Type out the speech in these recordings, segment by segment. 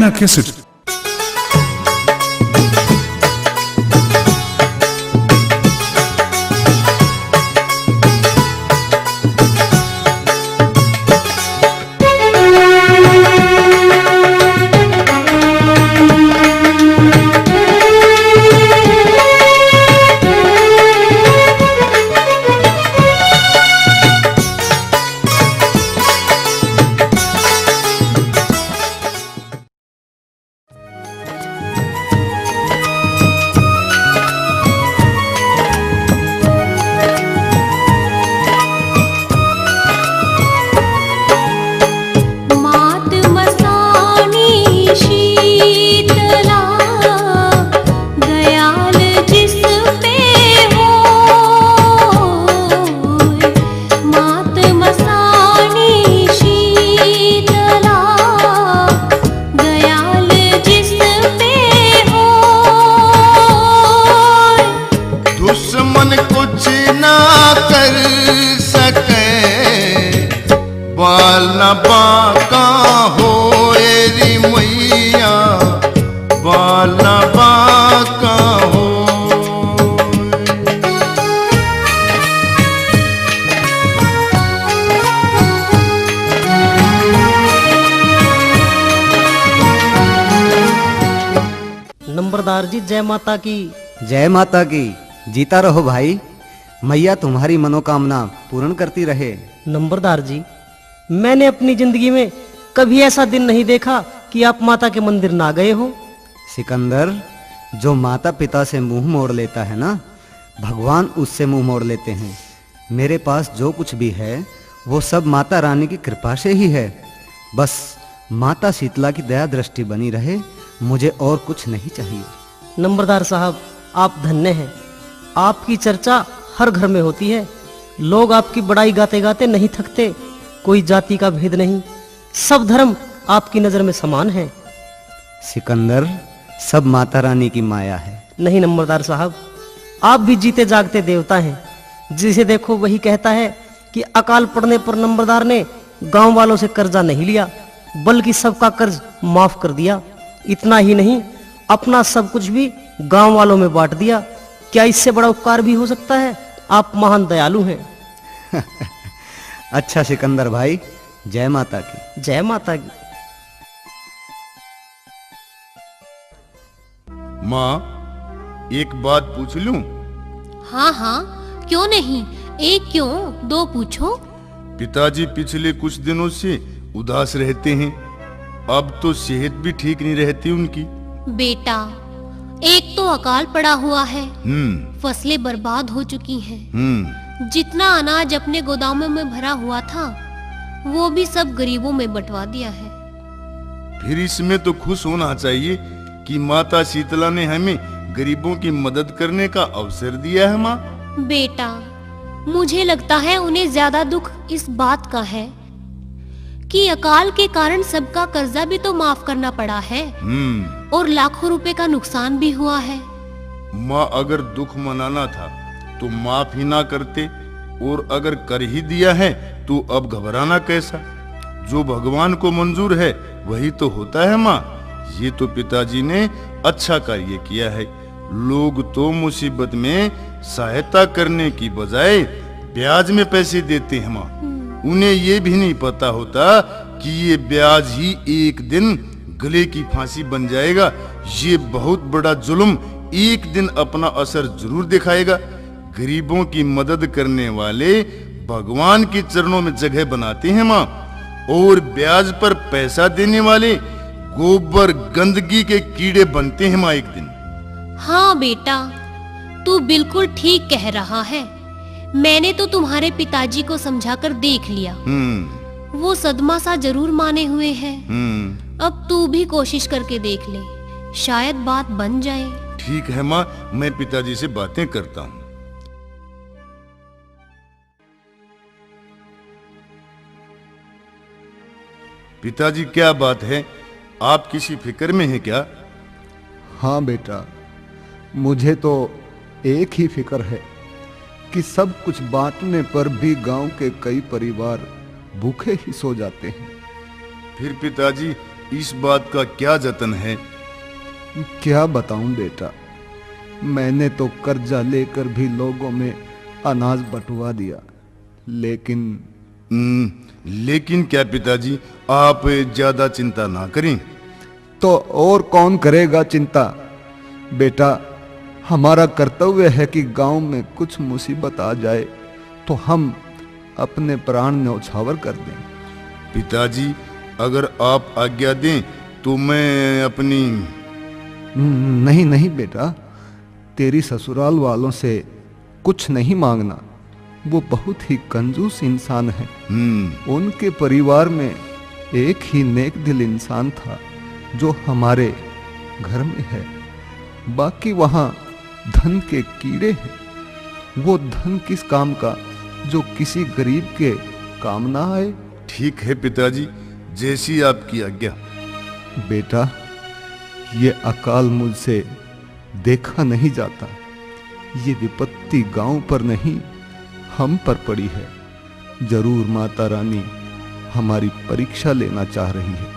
नया कैसेट। बाल न बाका हो री मैया, बाल न बाका हो। नंबरदार जी जय माता की। जय माता की। जीता रहो भाई, मैया तुम्हारी मनोकामना पूर्ण करती रहे। नंबरदार जी, मैंने अपनी जिंदगी में कभी ऐसा दिन नहीं देखा कि आप माता के मंदिर ना गए हो। सिकंदर, जो माता पिता से मुंह मोड़ लेता है ना, भगवान उससे मुंह मोड़ लेते हैं। मेरे पास जो कुछ भी है वो सब माता रानी की कृपा से ही है। बस माता शीतला की दया दृष्टि बनी रहे, मुझे और कुछ नहीं चाहिए। नंबरदार साहब, आप धन्य हैं। आपकी चर्चा हर घर में होती है। लोग आपकी बड़ाई गाते गाते नहीं थकते। कोई जाति का भेद नहीं, सब धर्म आपकी नजर में समान है। सिकंदर, सब माता रानी की माया है। नहीं नंबरदार साहब, आप भी जीते जागते देवता हैं। जिसे देखो वही कहता है कि अकाल पड़ने पर नंबरदार ने गांव वालों से कर्जा नहीं लिया, बल्कि सबका कर्ज माफ कर दिया। इतना ही नहीं, अपना सब कुछ भी गांव वालों में बांट दिया। क्या इससे बड़ा उपकार भी हो सकता है? आप महान दयालु हैं। अच्छा सिकंदर भाई, जय माता की। जय माता की। माँ, एक बात पूछ लूं? हाँ हाँ, क्यों नहीं। एक क्यों, दो पूछो। पिताजी पिछले कुछ दिनों से उदास रहते हैं। अब तो सेहत भी ठीक नहीं रहती उनकी। बेटा, एक तो अकाल पड़ा हुआ है, फसलें बर्बाद हो चुकी हैं। जितना अनाज अपने गोदामों में भरा हुआ था वो भी सब गरीबों में बंटवा दिया है। फिर इसमें तो खुश होना चाहिए कि माता शीतला ने हमें गरीबों की मदद करने का अवसर दिया है। माँ बेटा, मुझे लगता है उन्हें ज्यादा दुख इस बात का है कि अकाल के कारण सबका कर्जा भी तो माफ करना पड़ा है और लाखों रुपए का नुकसान भी हुआ है। माँ, अगर दुख मनाना था तो माफ ही ना करते, और अगर कर ही दिया है तो अब घबराना कैसा? जो भगवान को मंजूर है वही तो होता है। माँ, ये तो पिताजी ने अच्छा कार्य किया है। लोग तो मुसीबत में सहायता करने की बजाय ब्याज में पैसे देते हैं। माँ, उन्हें ये भी नहीं पता होता कि ये ब्याज ही एक दिन गले की फांसी बन जाएगा। ये बहुत बड़ा जुल्म एक दिन अपना असर जरूर दिखाएगा। गरीबों की मदद करने वाले भगवान के चरणों में जगह बनाते हैं। माँ, और ब्याज पर पैसा देने वाले गोबर गंदगी के कीड़े बनते हैं। माँ, एक दिन। हाँ बेटा, तू बिल्कुल ठीक कह रहा है। मैंने तो तुम्हारे पिताजी को समझाकर देख लिया। वो सदमा सा जरूर माने हुए हैं। अब तू भी कोशिश करके देख ले, शायद बात बन जाए। ठीक है माँ, मैं पिताजी से बातें करता हूँ। पिताजी, क्या बात है? आप किसी फिक्र में हैं क्या? हाँ बेटा, मुझे तो एक ही फिक्र है कि सब कुछ बांटने पर भी गांव के कई परिवार भूखे ही सो जाते हैं। फिर पिताजी, इस बात का क्या जतन है? क्या बताऊं बेटा, मैंने तो कर्जा लेकर भी लोगों में अनाज बंटवा दिया, लेकिन क्या पिताजी, आप ज्यादा चिंता ना करें। तो और कौन करेगा चिंता? बेटा, हमारा कर्तव्य है कि गांव में कुछ मुसीबत आ जाए तो हम अपने प्राण न्यौछावर कर दें। पिताजी, अगर आप आज्ञा दें तो मैं अपनी... नहीं नहीं बेटा, तेरी ससुराल वालों से कुछ नहीं मांगना। वो बहुत ही कंजूस इंसान है। उनके परिवार में एक ही नेक दिल इंसान था जो हमारे घर में है। बाकी वहां धन के कीड़े हैं। वो धन किस काम का जो किसी गरीब के काम ना आए। ठीक है पिताजी, जैसी आपकी आज्ञा। बेटा, ये अकाल मुझसे देखा नहीं जाता। ये विपत्ति गांव पर नहीं, हम पर पड़ी है। जरूर माता रानी हमारी परीक्षा लेना चाह रही है।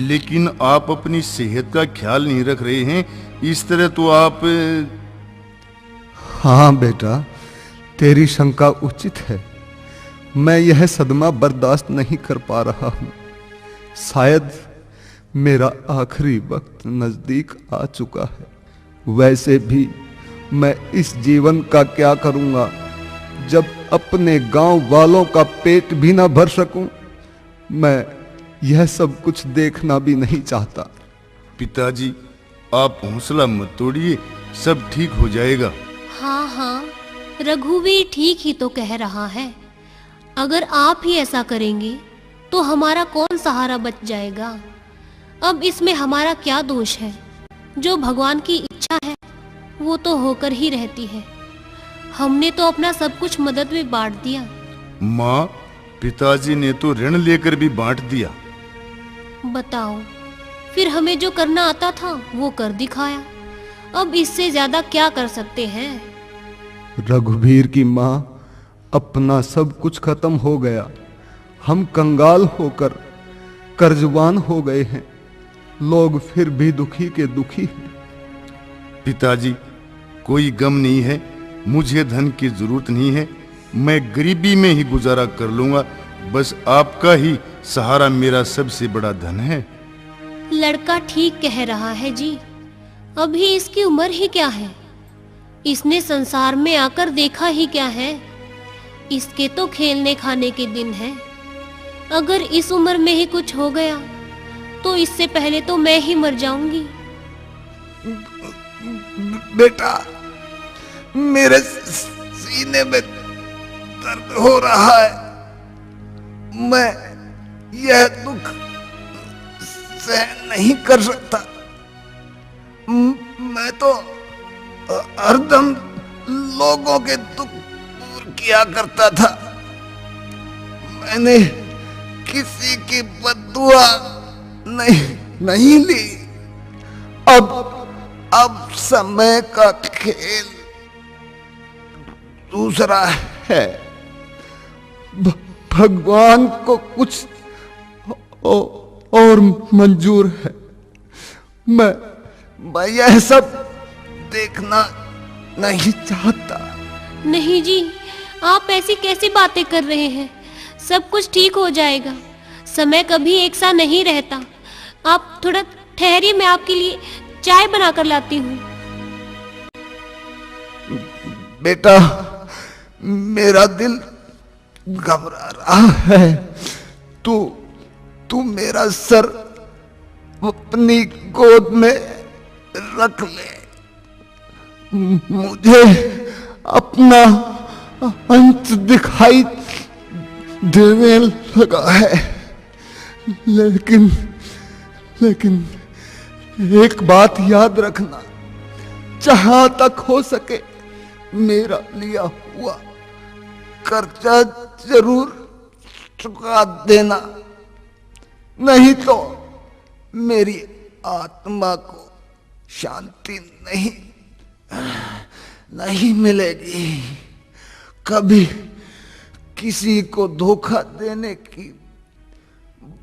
लेकिन आप अपनी सेहत का ख्याल नहीं रख रहे हैं। इस तरह तो आप... हाँ बेटा, तेरी शंका उचित है। मैं यह सदमा बर्दाश्त नहीं कर पा रहा हूं। शायद मेरा आखिरी वक्त नजदीक आ चुका है। वैसे भी मैं इस जीवन का क्या करूंगा जब अपने गांव वालों का पेट भी ना भर सकूं। मैं यह सब कुछ देखना भी नहीं चाहता। पिताजी, आप हौसला मत तोड़िए, सब ठीक हो जाएगा। हाँ हाँ, रघुवीर ठीक ही तो कह रहा है। अगर आप ही ऐसा करेंगे तो हमारा कौन सहारा बच जाएगा। अब इसमें हमारा क्या दोष है? जो भगवान की इच्छा है वो तो होकर ही रहती है। हमने तो अपना सब कुछ मदद में बांट दिया। माँ, पिताजी ने तो ऋण लेकर भी बांट दिया। बताओ, फिर हमें जो करना आता था वो कर दिखाया। अब इससे ज्यादा क्या कर सकते हैं? रघुवीर की माँ, अपना सब कुछ खत्म हो गया। हम कंगाल होकर कर्जवान हो गए हैं। लोग फिर भी दुखी के दुखी हैं। पिताजी, कोई गम नहीं है। मुझे धन की जरूरत नहीं है। मैं गरीबी में ही गुजारा कर लूंगा। बस आपका ही सहारा मेरा सबसे बड़ा धन है। लड़का ठीक कह रहा है जी। अभी इसकी उम्र ही क्या है? इसने संसार में आकर देखा ही क्या है? इसके तो खेलने खाने के दिन हैं। अगर इस उम्र में ही कुछ हो गया तो इससे पहले तो मैं ही मर जाऊंगी। बेटा, मेरे सीने में दर्द हो रहा है। मैं यह दुख सहन नहीं कर सकता। मैं तो हरदम लोगों के दुख दूर किया करता था। मैंने किसी की बद्दुआ नहीं ली। अब समय का खेल दूसरा है। भगवान को कुछ और मंजूर है। मैं यह सब देखना नहीं चाहता। नहीं जी, आप ऐसी कैसी बातें कर रहे हैं? सब कुछ ठीक हो जाएगा। समय कभी एक सा नहीं रहता। आप थोड़ा ठहरिए, मैं आपके लिए चाय बनाकर लाती हूँ। बेटा, मेरा दिल घबरा रहा है। तू मेरा सर अपनी गोद में रख ले। मुझे अपना अंत दिखाई देने लगा है। लेकिन एक बात याद रखना, जहां तक हो सके मेरा लिया हुआ कर्जा जरूर चुका देना, नहीं तो मेरी आत्मा को शांति नहीं मिलेगी। कभी किसी को धोखा देने की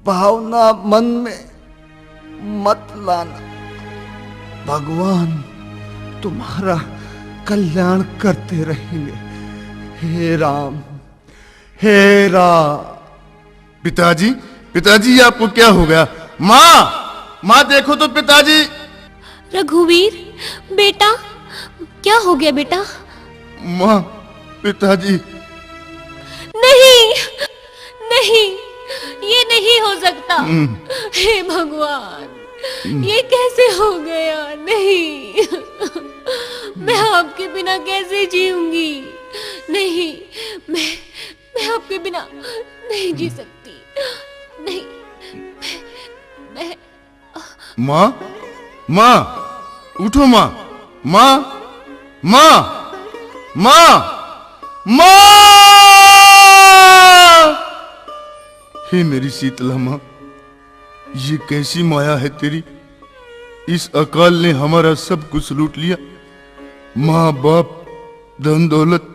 भावना मन में मत लाना। भगवान तुम्हारा कल्याण करते रहेंगे। हे राम, हे राम। पिताजी, पिताजी आपको क्या हो गया? माँ देखो तो पिताजी। रघुवीर बेटा, क्या हो गया बेटा? माँ, पिताजी। नहीं नहीं, ये नहीं हो सकता। हे भगवान, ये कैसे हो गया? नहीं, मैं आपके बिना कैसे जीऊंगी? नहीं, मैं आपके बिना नहीं जी सकती। नहीं, मैं माँ, उठो माँ, माँ, माँ, माँ। हे मेरी शीतला माँ, ये कैसी माया है तेरी? इस अकाल ने हमारा सब कुछ लूट लिया। माँ बाप, धन दौलत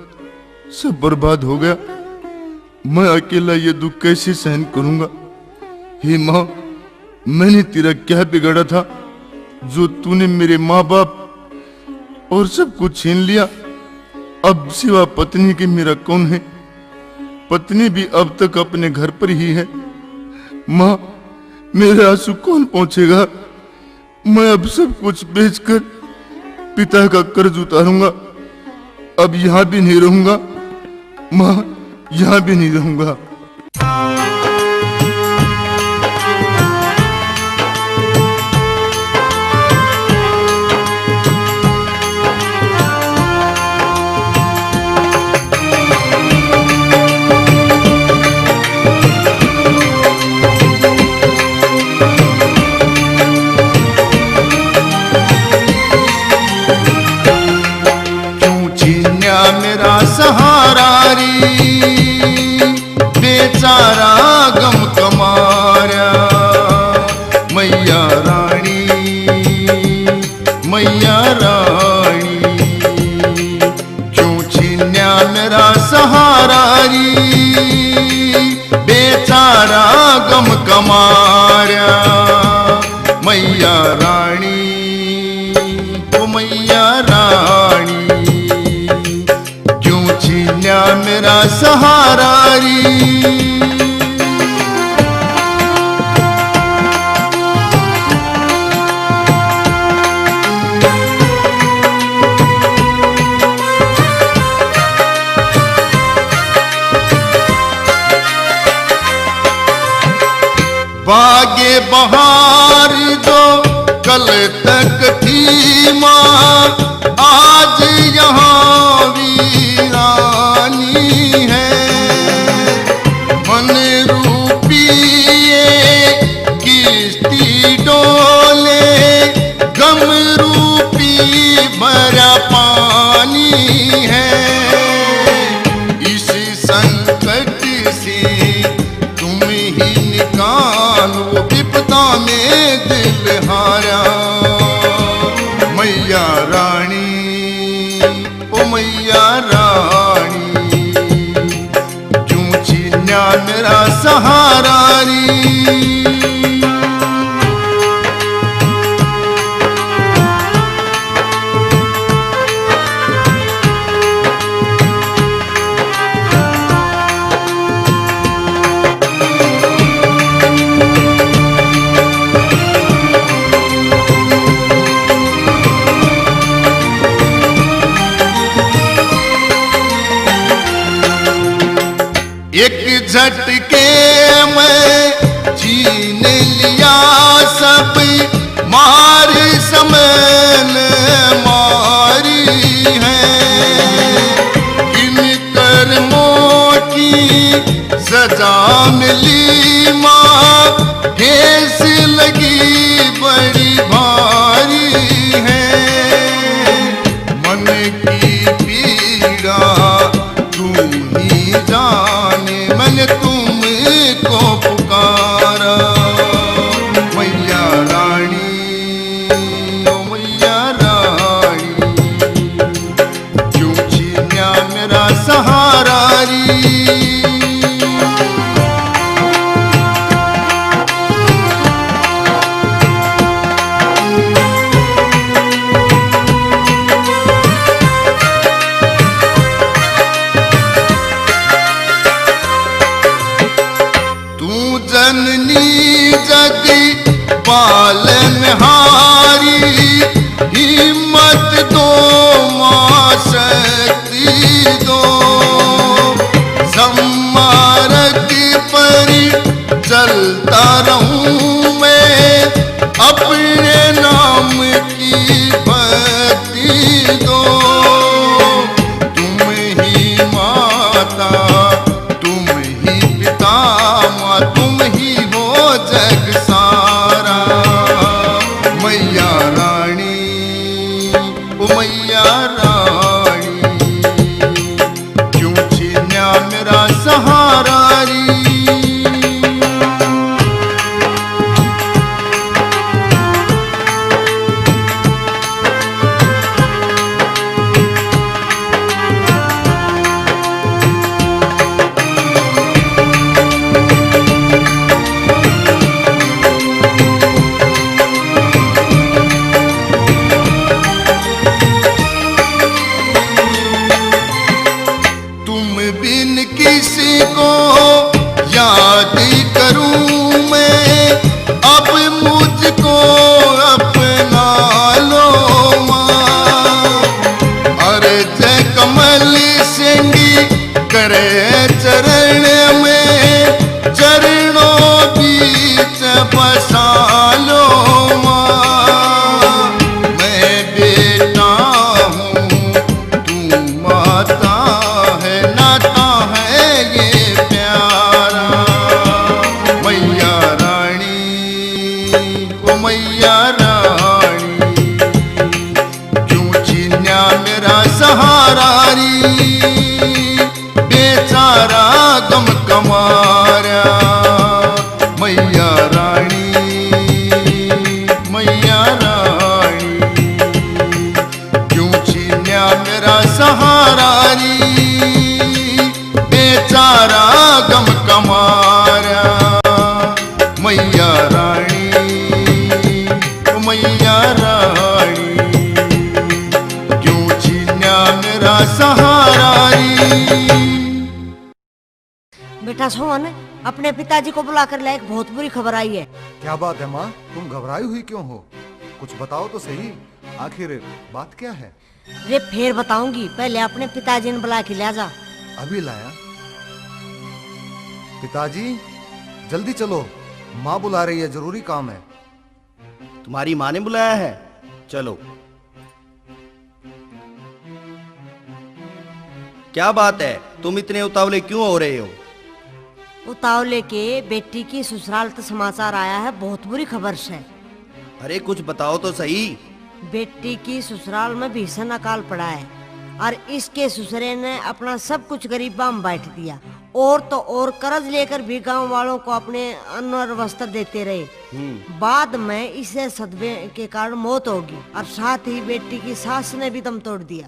सब बर्बाद हो गया। मैं अकेला ये दुख कैसे सहन करूंगा? हे माँ, मैंने तेरा क्या बिगाड़ा था जो तूने मेरे माँ बाप और सब कुछ छीन लिया? अब सिवा पत्नी के मेरा कौन है? पत्नी भी अब तक अपने घर पर ही है। माँ, मेरे आंसू कौन पहुंचेगा? मैं अब सब कुछ बेचकर पिता का कर्ज उतारूंगा। अब यहाँ भी नहीं रहूंगा माँ, यहाँ भी नहीं रहूंगा। मेरा सहारा री बेचारा गम कमारा। मैया रानी, मैया रानी, क्यों छीन्या मेरा सहारा री बेचारा गम कमारा। मैया रानी, ओ मैया रानी, मेरा सहारा री। बागे बहार जो कल तक थी माँ, आज यहाँ वीरानी है। मन रूपी किश्ती डोले, गम रूपी भरा पानी है। इस संकट से तुम ही निकालो विपदा में दिल हारा। मैया रानी, ओ मैया रानी, क्यों छीन्या मेरा सहारा री। एक झटके में छीन लिया सब, मार समेन मारी है। इन कर्मों की सजा मिली माँ, ठेस लगी बड़ी भारी है। मन की पीड़ा तू ही जाने, मैंने तुमको पुकारा। मैया रानी, ओ मैया रानी, क्यों छीन्या मेरा सहारा री। भक्ति दो। तुम ही माता, तुम ही पिता, माँ तुम ही हो जग सारा। मैया रानी, ओ मैया रानी, क्यों छीना मेरा सहारा री। बिन किसी को याद करूं मैं, अब मुझको अपना लो माँ। अर्ज कमल सिंगी करे चरण में, चरणों बीच बसा लो माँ। मैं बेटा हूँ, तू माता है, नाता है ये प्यारा। मैया रानी, ओ मैया रानी, क्यों छीना मेरा सहारा री। बेचारा गम कमारा। मैया रानी, मैया रानी, क्यों छीना मेरा सहारा री। बेचारा गम कमारा। मैया रानी, ओ मैया रानी, क्यों छीना मेरा सहारा री। बेटा सोहन, अपने पिताजी को बुलाकर ले, एक बहुत बुरी खबर आई है। क्या बात है माँ, तुम घबराई हुई क्यों हो? कुछ बताओ तो सही, आखिर बात क्या है? रे फिर बताऊंगी, पहले अपने पिताजी ने बुला के ले जा। अभी लाया। पिताजी जल्दी चलो, माँ बुला रही है, जरूरी काम है। तुम्हारी माँ ने बुलाया है? चलो। क्या बात है, तुम इतने उतावले क्यों हो रहे हो? उतावले के बेटी की ससुराल तो समाचार आया है, बहुत बुरी खबर से। अरे कुछ बताओ तो सही। बेटी की ससुराल में भीषण अकाल पड़ा है, और इसके ससुरे ने अपना सब कुछ गरीबा में बांट दिया, और तो और कर्ज लेकर भी गांव वालों को अपने अन्न और वस्त्र देते रहे। बाद में इसे सदमे के कारण मौत होगी, और साथ ही बेटी की सास ने भी दम तोड़ दिया।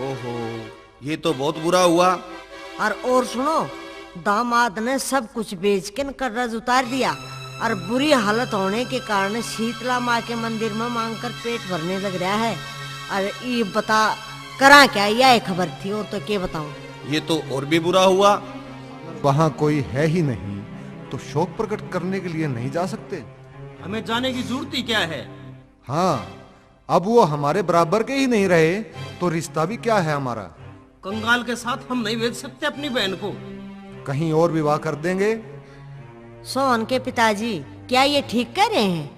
ओहो, ये तो बहुत बुरा हुआ। और सुनो, दामाद ने सब कुछ बेच के कर्ज उतार दिया, और बुरी हालत होने के कारण शीतला माँ के मंदिर में मांगकर पेट भरने लग रहा है। और ये बता करा क्या, यह खबर थी, और तो क्या बताऊं। ये तो और भी बुरा हुआ। वहाँ कोई है ही नहीं तो शोक प्रकट करने के लिए नहीं जा सकते। हमें जाने की जरूरत ही क्या है? हाँ, अब वो हमारे बराबर के ही नहीं रहे तो रिश्ता भी क्या है हमारा? कंगाल के साथ हम नहीं भेज सकते अपनी बहन को। कहीं और विवाह कर देंगे। सोहन के पिताजी, क्या ये ठीक कह रहे हैं?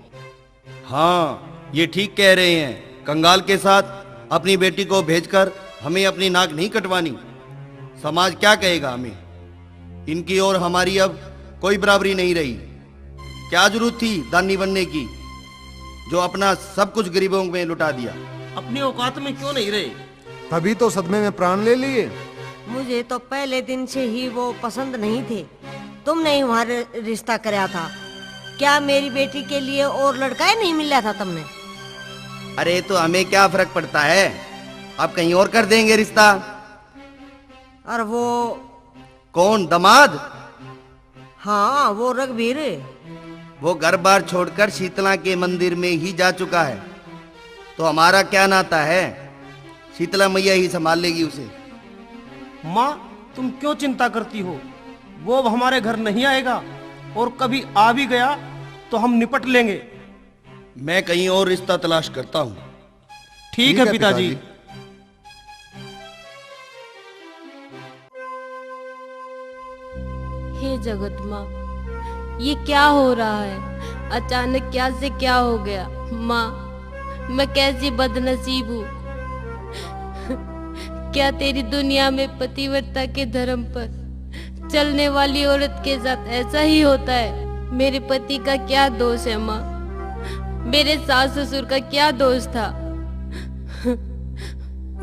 हाँ, ये ठीक कह रहे हैं। कंगाल के साथ अपनी बेटी को भेजकर हमें अपनी नाक नहीं कटवानी। समाज क्या कहेगा हमें? इनकी और हमारी अब कोई बराबरी नहीं रही। क्या जरूरत थी दानी बनने की, जो अपना सब कुछ गरीबों में लुटा दिया। अपनी औकात में क्यों नहीं रहे? तभी तो सदमे में प्राण ले लिए। मुझे तो पहले दिन से ही वो पसंद नहीं थे। तुमने ही वहाँ रिश्ता कराया था। क्या मेरी बेटी के लिए और लड़का ही नहीं मिला था तुमने? अरे तो हमें क्या फर्क पड़ता है, अब कहीं और कर देंगे रिश्ता। और वो कौन, दामाद? हाँ, वो रघुवीर। वो घर बार छोड़कर शीतला के मंदिर में ही जा चुका है, तो हमारा क्या नाता है? शीतला मैया ही संभाल लेगी उसे। माँ, तुम क्यों चिंता करती हो? वो अब हमारे घर नहीं आएगा, और कभी आ भी गया तो हम निपट लेंगे। मैं कहीं और रिश्ता तलाश करता हूँ। ठीक है पिताजी। हे जगत माँ, ये क्या हो रहा है? अचानक क्या से क्या हो गया। माँ, मैं कैसी बदनसीब हूँ। क्या तेरी दुनिया में पतिव्रता के धर्म पर चलने वाली औरत के साथ ऐसा ही होता है? मेरे पति का क्या दोष है माँ? मेरे सास ससुर का क्या दोष था?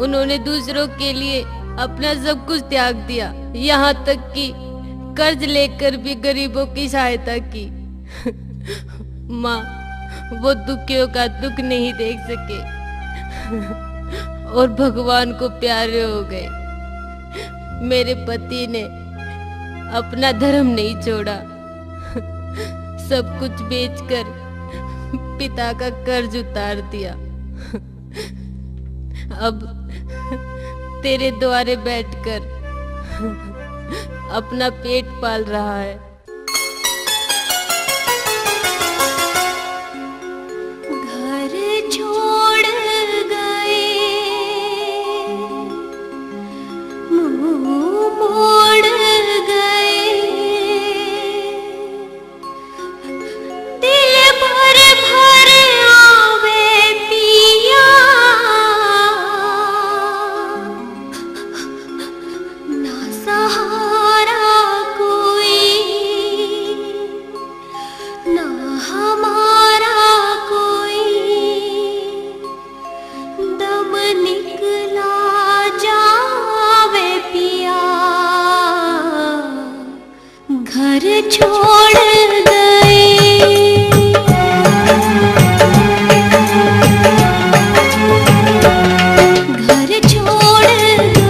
उन्होंने दूसरों के लिए अपना सब कुछ त्याग दिया, यहाँ तक कि कर्ज लेकर भी गरीबों की सहायता की। माँ, वो दुखियों का दुख नहीं देख सके और भगवान को प्यारे हो गए। मेरे पति ने अपना धर्म नहीं छोड़ा, सब कुछ बेचकर पिता का कर्ज उतार दिया। अब तेरे द्वारे बैठकर अपना पेट पाल रहा है। घर छोड़ गए, मुंह मोड़ गए, दिल भर भर आवे पिया, ना सहारा कोई, ना हमारा कोई, दम निकला जावे पिया, घर छोड़ गए। घर छोड़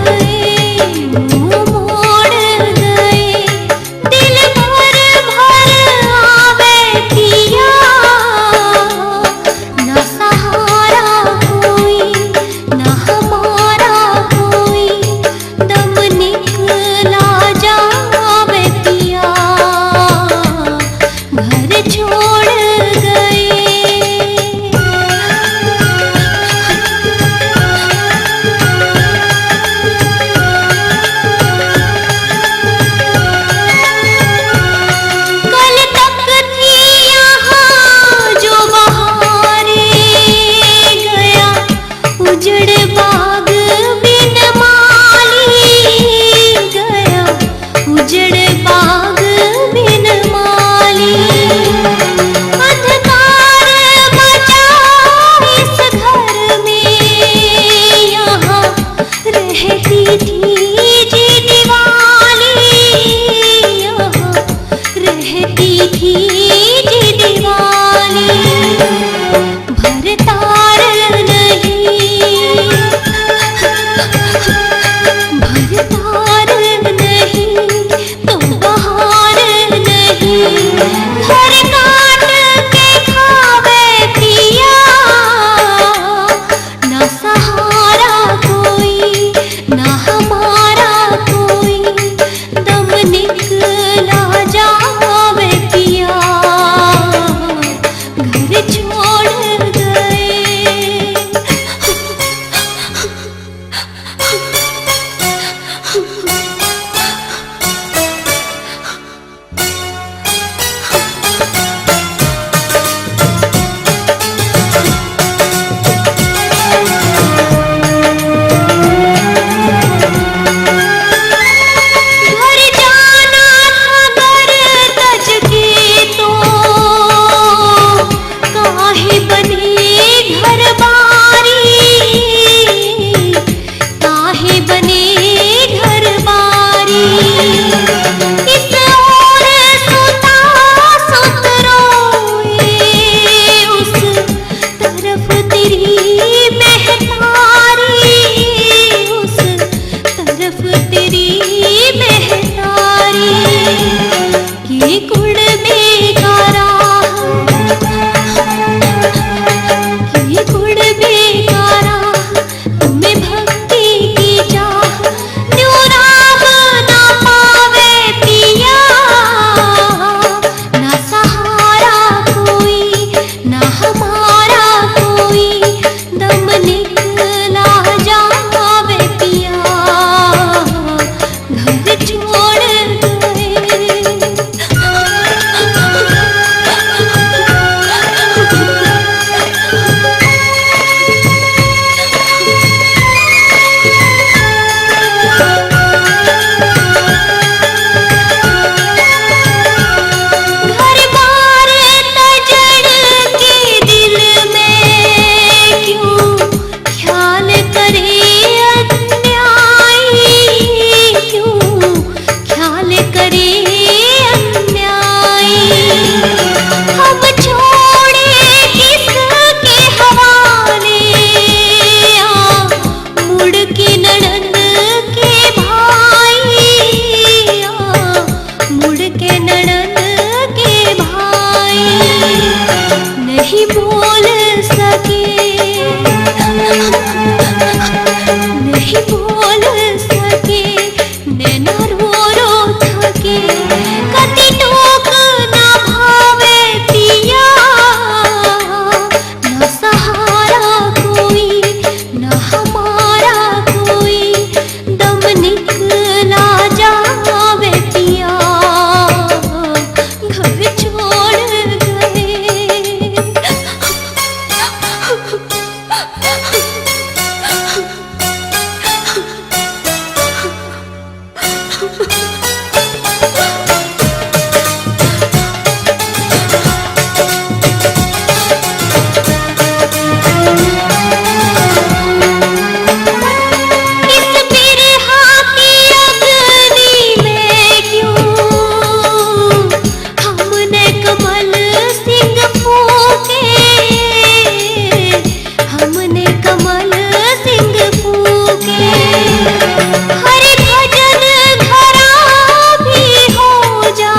गए, मुंह मोड़ गए, दिल भर भर आवे पिया, ना सहारा कोई, ना हमारा कोई, दम निकला जावे पिया, घर छोड़ गए। कल तक थी यहाँ जो बहारे, गया उजड़ बाग बिन माली, गया उजड़ बाग बिन माली, अंधकार मचा इस घर में, यहाँ रहती थी जी दिवाली, यहाँ रहती थी जी दिवाली, भरतार नहीं, भरतार नहीं तो बहार नहीं, घर काट के खावे पिया, ना सहारा कोई, ना हमारा कोई, दम निकला जावे पिया, घर छोड़ गए। नहीं बोल सके नैना रो रो थके कति टोक ना भावे पिया ना सहारा कोई ना हमारा कोई दम निकला जावे पिया घर छोड़ गए। इस बिरहा की अग्नि में क्यों हमने कमल सिंह फूके, हमने कमल सिंह फूके। हरि भजन घरा भी हो जा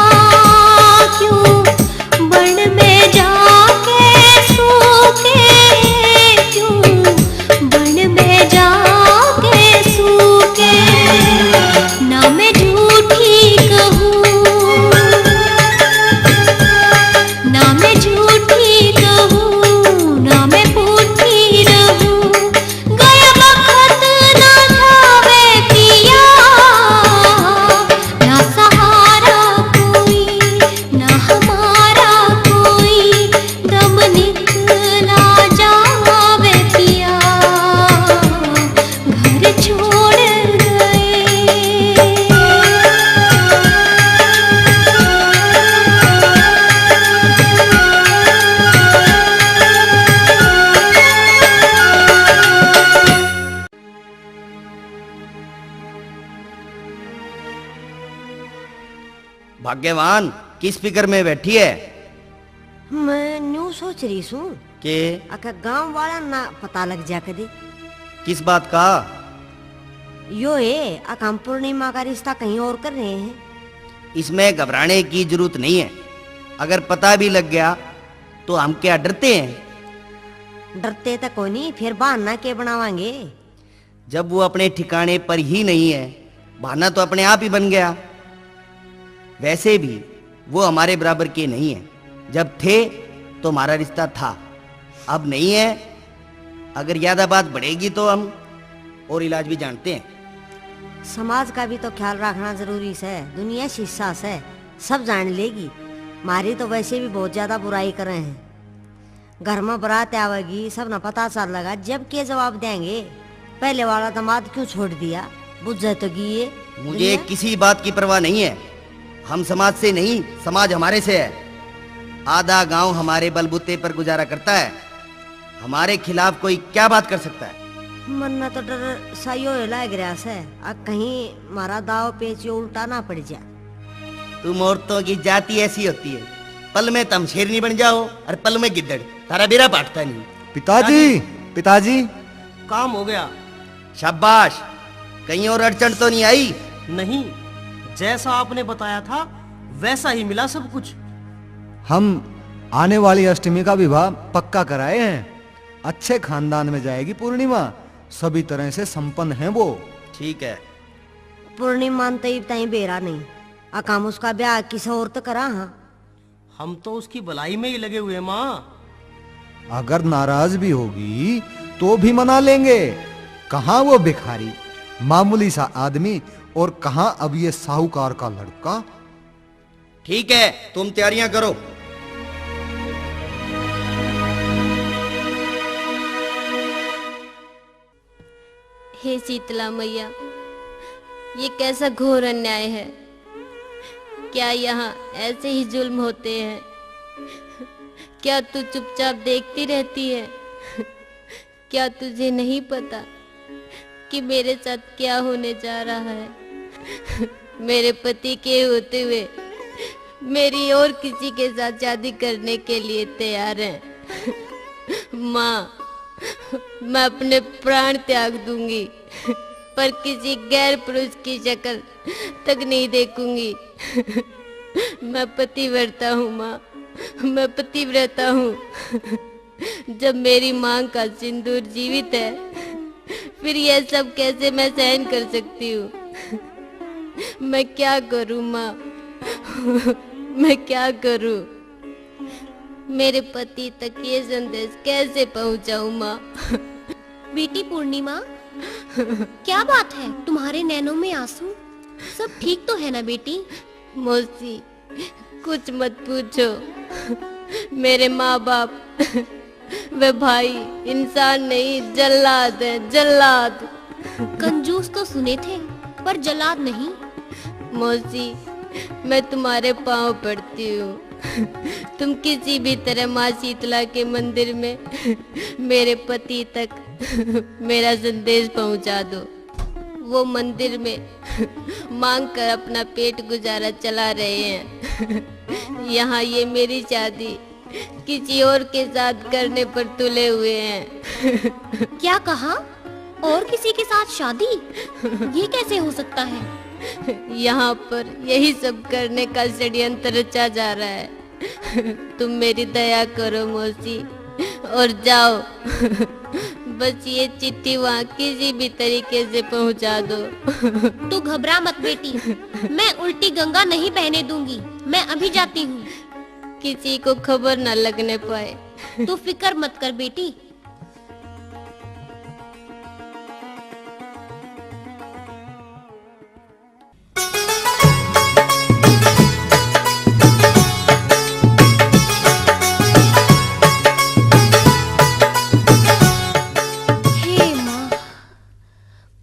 क्यों बन में जाके सूखे, क्यों बन में जाके सूखे। ना मैं झूठी कहूँ ना मैं झूठी कहूँ ना मैं पूठी रहूँ गया वक्त ना जावे पिया ना सहारा कोई ना हमारा कोई दम निकला जावे पिया घर छोड़ गए। भाग्यवान किस फिक्र में बैठी है मैं न्यू सोच रही हूँ कि अका गांव वाला ना पता लग जा कदे। किस बात का? यो है अका हम पूर्णिमा का रिश्ता कहीं और कर रहे हैं। इसमें घबराने की जरूरत नहीं है। अगर पता भी लग गया तो हम क्या डरते हैं? डरते तो कोई नहीं, फिर बहाना के बनावांगे। जब वो अपने ठिकाने पर ही नहीं है, बहाना तो अपने आप ही बन गया। वैसे भी वो हमारे बराबर के नहीं है। जब थे तो हमारा रिश्ता था, अब नहीं है। अगर ज्यादा बात बढ़ेगी तो हम और इलाज भी जानते हैं। समाज का भी तो ख्याल रखना जरूरी है। दुनिया शीशा है, सब जान लेगी। मारी तो वैसे भी बहुत ज्यादा बुराई कर रहे हैं। घर में बारात आवेगी, सब ना पता चल लगा, जब के जवाब देंगे पहले वाला दामाद क्यों छोड़ दिया, बुझ जाए तो गिए। मुझे किसी बात की परवाह नहीं है। हम समाज से नहीं, समाज हमारे से है। आधा गांव हमारे बलबूते पर गुजारा करता है। हमारे खिलाफ कोई क्या बात कर सकता है? मन तो डर साइयो लग रहा है, अब कहीं मारा दाव पेच उल्टा ना पड़ जा। तुम औरतों की जाति ऐसी होती है, पल में तुम शेरनी बन जाओ और पल में गिद्दड़। तारा बेरा पाटता नहीं। पिताजी, पिताजी, काम हो गया। शाबाश। कहीं और अड़चन तो नहीं आई? नहीं, जैसा आपने बताया था वैसा ही मिला सब कुछ। हम आने वाली अष्टमी का विवाह पक्का कराए हैं। अच्छे खानदान में जाएगी पूर्णिमा, सभी तरह से संपन्न है वो। ठीक है। पूर्णिमा तई बेरा नहीं, अकाम उसका ब्याह किसी और तो करा। हाँ, हम तो उसकी भलाई में ही लगे हुए माँ। अगर नाराज भी होगी तो भी मना लेंगे। कहाँ वो भिखारी, मामूली सा आदमी, और कहाँ अब ये साहूकार का लड़का। ठीक है, तुम तैयारियां करो। हे शीतला मैया, ये कैसा घोर अन्याय है। क्या यहाँ ऐसे ही जुल्म होते हैं? क्या तू चुपचाप देखती रहती है? क्या तुझे नहीं पता कि मेरे साथ क्या होने जा रहा है? मेरे पति के होते हुए मेरी और किसी के साथ शादी करने के लिए तैयार हैं। माँ, मैं अपने प्राण त्याग दूंगी, पर किसी गैर पुरुष की शक्ल तक नहीं देखूंगी। मैं पतिव्रता हूँ माँ, मैं पतिव्रता हूँ। जब मेरी मांग का सिंदूर जीवित है, फिर ये सब कैसे मैं सहन कर सकती हूँ? मैं क्या करूँ माँ? मैं क्या करूँ? मेरे पति तक ये संदेश कैसे पहुँचाऊँ माँ? बेटी पूर्णिमा, क्या बात है? तुम्हारे नैनों में आंसू? सब ठीक तो है ना बेटी? मौसी, कुछ मत पूछो। मेरे माँ बाप, वे भाई इंसान नहीं, जल्लाद है, जल्लाद। कंजूस तो सुने थे, पर जल्लाद नहीं। मौसी, मैं तुम्हारे पाँव पड़ती हूँ। तुम किसी भी तरह माँ शीतला के मंदिर में मेरे पति तक मेरा संदेश पहुँचा दो। वो मंदिर में मांग कर अपना पेट गुजारा चला रहे हैं। यहाँ ये मेरी शादी किसी और के साथ करने पर तुले हुए हैं। क्या कहा? और किसी के साथ शादी? ये कैसे हो सकता है? यहाँ पर यही सब करने का षड्यंत्र रचा जा रहा है। तुम मेरी दया करो मौसी और जाओ। बस ये चिट्ठी वहाँ किसी भी तरीके से पहुँचा दो। तू घबरा मत बेटी, मैं उल्टी गंगा नहीं बहने दूंगी। मैं अभी जाती हूँ। किसी को खबर न लगने पाए। तू फिक्र मत कर बेटी।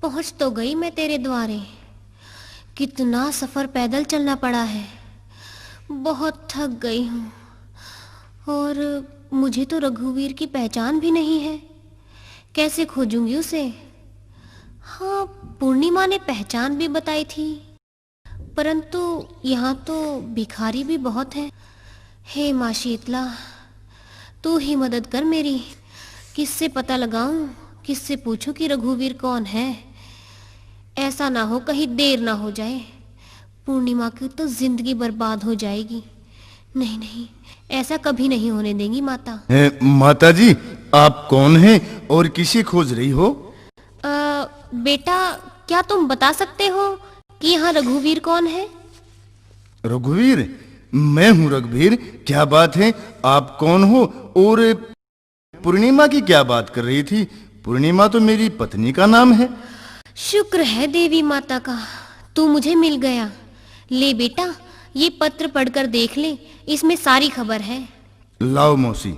पहुंच तो गई मैं तेरे द्वारे। कितना सफर पैदल चलना पड़ा है। बहुत थक गई हूँ। और मुझे तो रघुवीर की पहचान भी नहीं है। कैसे खोजूंगी उसे? हाँ, पूर्णिमा ने पहचान भी बताई थी, परंतु यहाँ तो भिखारी भी बहुत है। हे माँ शीतला, तू ही मदद कर मेरी। किससे पता लगाऊं, किससे पूछूं कि रघुवीर कौन है? ऐसा ना हो कहीं देर ना हो जाए। पूर्णिमा की तो जिंदगी बर्बाद हो जाएगी। नहीं नहीं, ऐसा कभी नहीं होने देंगी माता। माता जी, आप कौन हैं और किसे खोज रही हो? बेटा, क्या तुम बता सकते हो कि यहाँ रघुवीर कौन है? रघुवीर? मैं हूँ रघुवीर। क्या बात है? आप कौन हो? और पूर्णिमा की क्या बात कर रही थी? पूर्णिमा तो मेरी पत्नी का नाम है। शुक्र है देवी माता का, तू मुझे मिल गया। ले बेटा, ये पत्र पढ़कर देख ले, इसमें सारी खबर है। लाओ मौसी।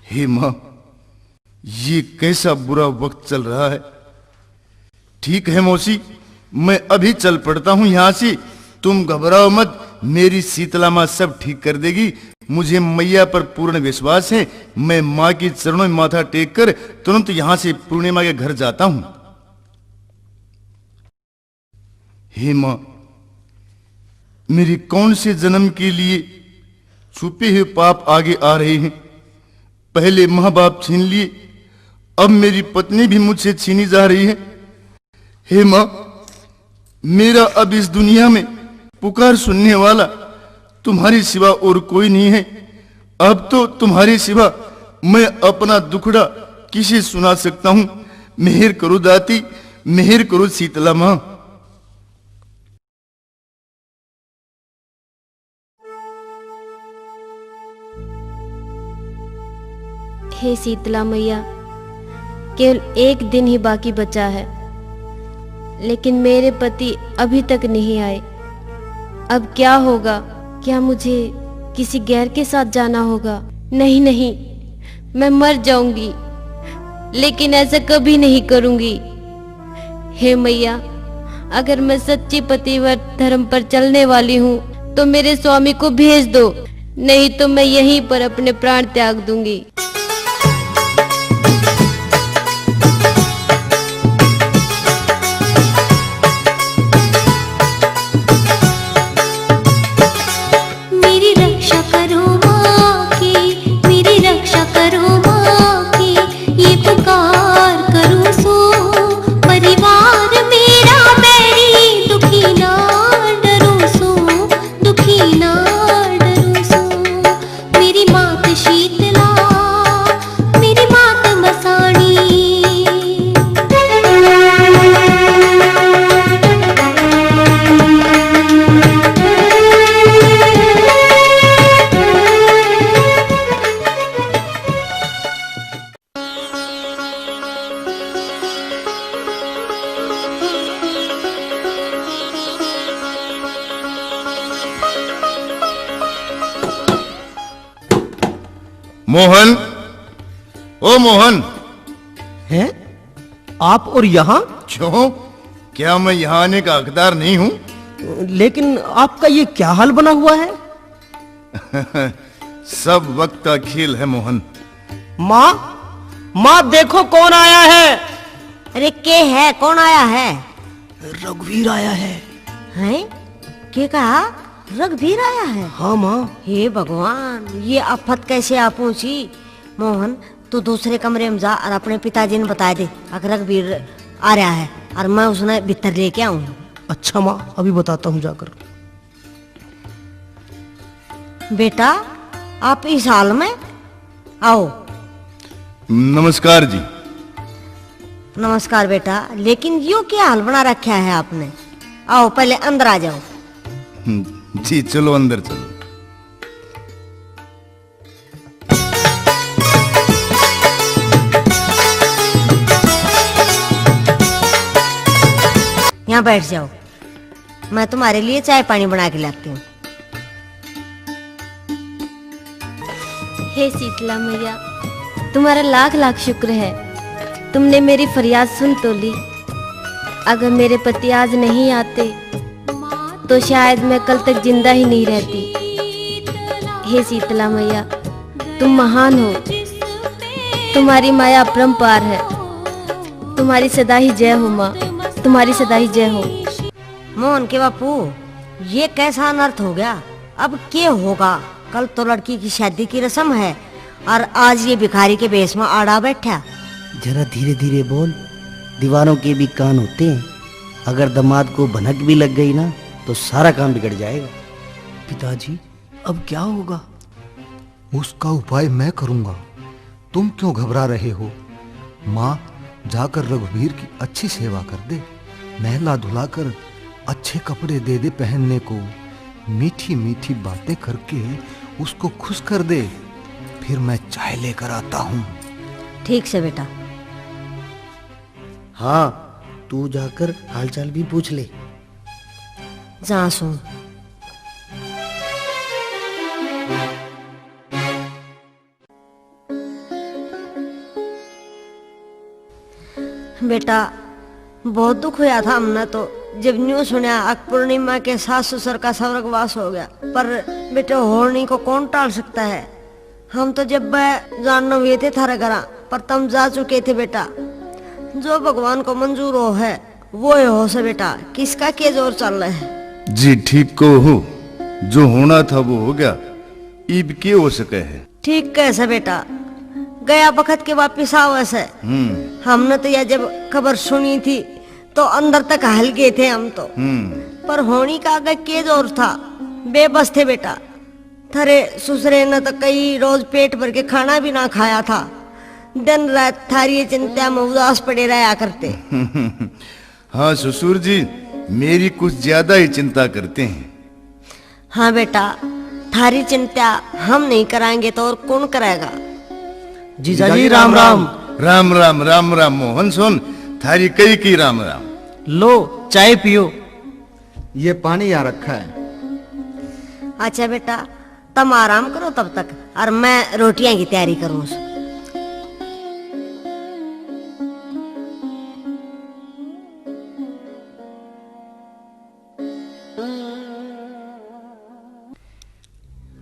हे माँ, ये कैसा बुरा वक्त चल रहा है। ठीक है मौसी, मैं अभी चल पड़ता हूँ यहाँ से। तुम घबराओ मत, मेरी शीतला माँ सब ठीक कर देगी। मुझे मैया पर पूर्ण विश्वास है। मैं माँ की चरणों में माथा टेक कर तुरंत यहाँ से पूर्णिमा के घर जाता हूँ। हे माँ, मेरे कौन से जन्म के लिए छुपे हुए पाप आगे आ रहे हैं। पहले माँ बाप छीन लिए, अब मेरी पत्नी भी मुझसे छीनी जा रही है। हे माँ, मेरा अब इस दुनिया में पुकार सुनने वाला तुम्हारे सिवा और कोई नहीं है। अब तो तुम्हारे सिवा मैं अपना दुखड़ा किसे सुना सकता हूँ। मेहर करो दाती, मेहर करो शीतला माँ। हे शीतला मैया, केवल एक दिन ही बाकी बचा है, लेकिन मेरे पति अभी तक नहीं आए। अब क्या होगा? क्या मुझे किसी गैर के साथ जाना होगा? नहीं नहीं, मैं मर जाऊंगी, लेकिन ऐसा कभी नहीं करूंगी। हे मैया, अगर मैं सच्ची पतिव्रत धर्म पर चलने वाली हूँ तो मेरे स्वामी को भेज दो, नहीं तो मैं यहीं पर अपने प्राण त्याग दूंगी। मेरी माँ शीतला मेरी मात मसाणी। मोहन, ओ मोहन। हैं? आप और यहाँ? क्यों? क्या मैं यहाँ आने का हकदार नहीं हूँ? लेकिन आपका ये क्या हाल बना हुआ है? सब वक्त का खेल है मोहन। माँ, माँ देखो कौन आया है। अरे के है? कौन आया है? रघुवीर आया है। हैं? के कहा? रघुवीर आया है? हाँ माँ। हे भगवान, ये आफत कैसे आ पहुंची? मोहन, तू दूसरे कमरे में जा और अपने पिताजी ने बता दे अगर रघुवीर आ रहा है और मैं उसने भीतर लेके आऊं। अच्छा माँ, अभी बताता हूँ जाकर। बेटा, आप इस हाल में? आओ। नमस्कार जी। नमस्कार बेटा, लेकिन यो क्या हाल बना रखा है आपने? आओ पहले अंदर आ जाओ। जी चलो अंदर चलो। यहाँ बैठ जाओ, मैं तुम्हारे लिए चाय पानी बना के लाती हूँ। हे शीतला मैया, तुम्हारा लाख लाख शुक्र है, तुमने मेरी फरियाद सुन तो ली। अगर मेरे पति आज नहीं आते तो शायद मैं कल तक जिंदा ही नहीं रहती। हे शीतला मैया, तुम महान हो, तुम्हारी माया अपरंपार है। तुम्हारी सदा ही जय हो माँ, तुम्हारी सदा ही जय हो। मोहन के बापू, ये कैसा अनर्थ हो गया? अब क्या होगा? कल तो लड़की की शादी की रस्म है और आज ये भिखारी के भेष में आड़ा बैठा। जरा धीरे धीरे बोल, दीवारों के भी कान होते हैं। अगर दामाद को भनक भी लग गई ना तो सारा काम बिगड़ जाएगा। पिताजी, अब क्या होगा? उसका उपाय मैं करूंगा, तुम क्यों घबरा रहे हो? माँ, जाकर रघुवीर की अच्छी सेवा कर दे, नहला धुलाकर अच्छे कपड़े दे दे पहनने को, मीठी मीठी बातें करके उसको खुश कर दे। फिर मैं चाय लेकर आता हूँ। ठीक से बेटा। हाँ, तू जाकर हालचाल भी पूछ ले। जा सुन। बेटा, बहुत दुख हुआ था हमने तो जब न्यू सुना अक पूर्णिमा के सास ससुर का स्वर्गवास हो गया। पर बेटा, होनी को कौन टाल सकता है? हम तो जब जानना हुए थे थारे घर, पर तुम जा चुके थे बेटा। जो भगवान को मंजूर हो है वो हो से बेटा, किसका के जोर चल रहा है? जी ठीक को हो, जो होना था वो हो गया, ईब के हो सके है। ठीक कैसे बेटा, गया बखत के वापिस आओ ऐसे। हमने तो यह जब खबर सुनी थी तो अंदर तक हल गए थे हम तो। पर होनी का आगे के जोर था, बेबस थे बेटा। थारे ससुरे ने तो कई रोज पेट भर के खाना भी ना खाया था, दिन रात थारी चिंता में उदास पड़े रहा करते। हाँ ससुर जी, मेरी कुछ ज्यादा ही चिंता करते हैं। हाँ बेटा, थारी चिंता हम नहीं कराएंगे तो और कौन करेगा? जीजाजी राम राम। राम राम राम राम। मोहन सुन, थारी कई की राम राम। लो चाय पियो। ये पानी यहाँ रखा है। अच्छा बेटा, तुम आराम करो तब तक और मैं रोटियां की तैयारी करूँ।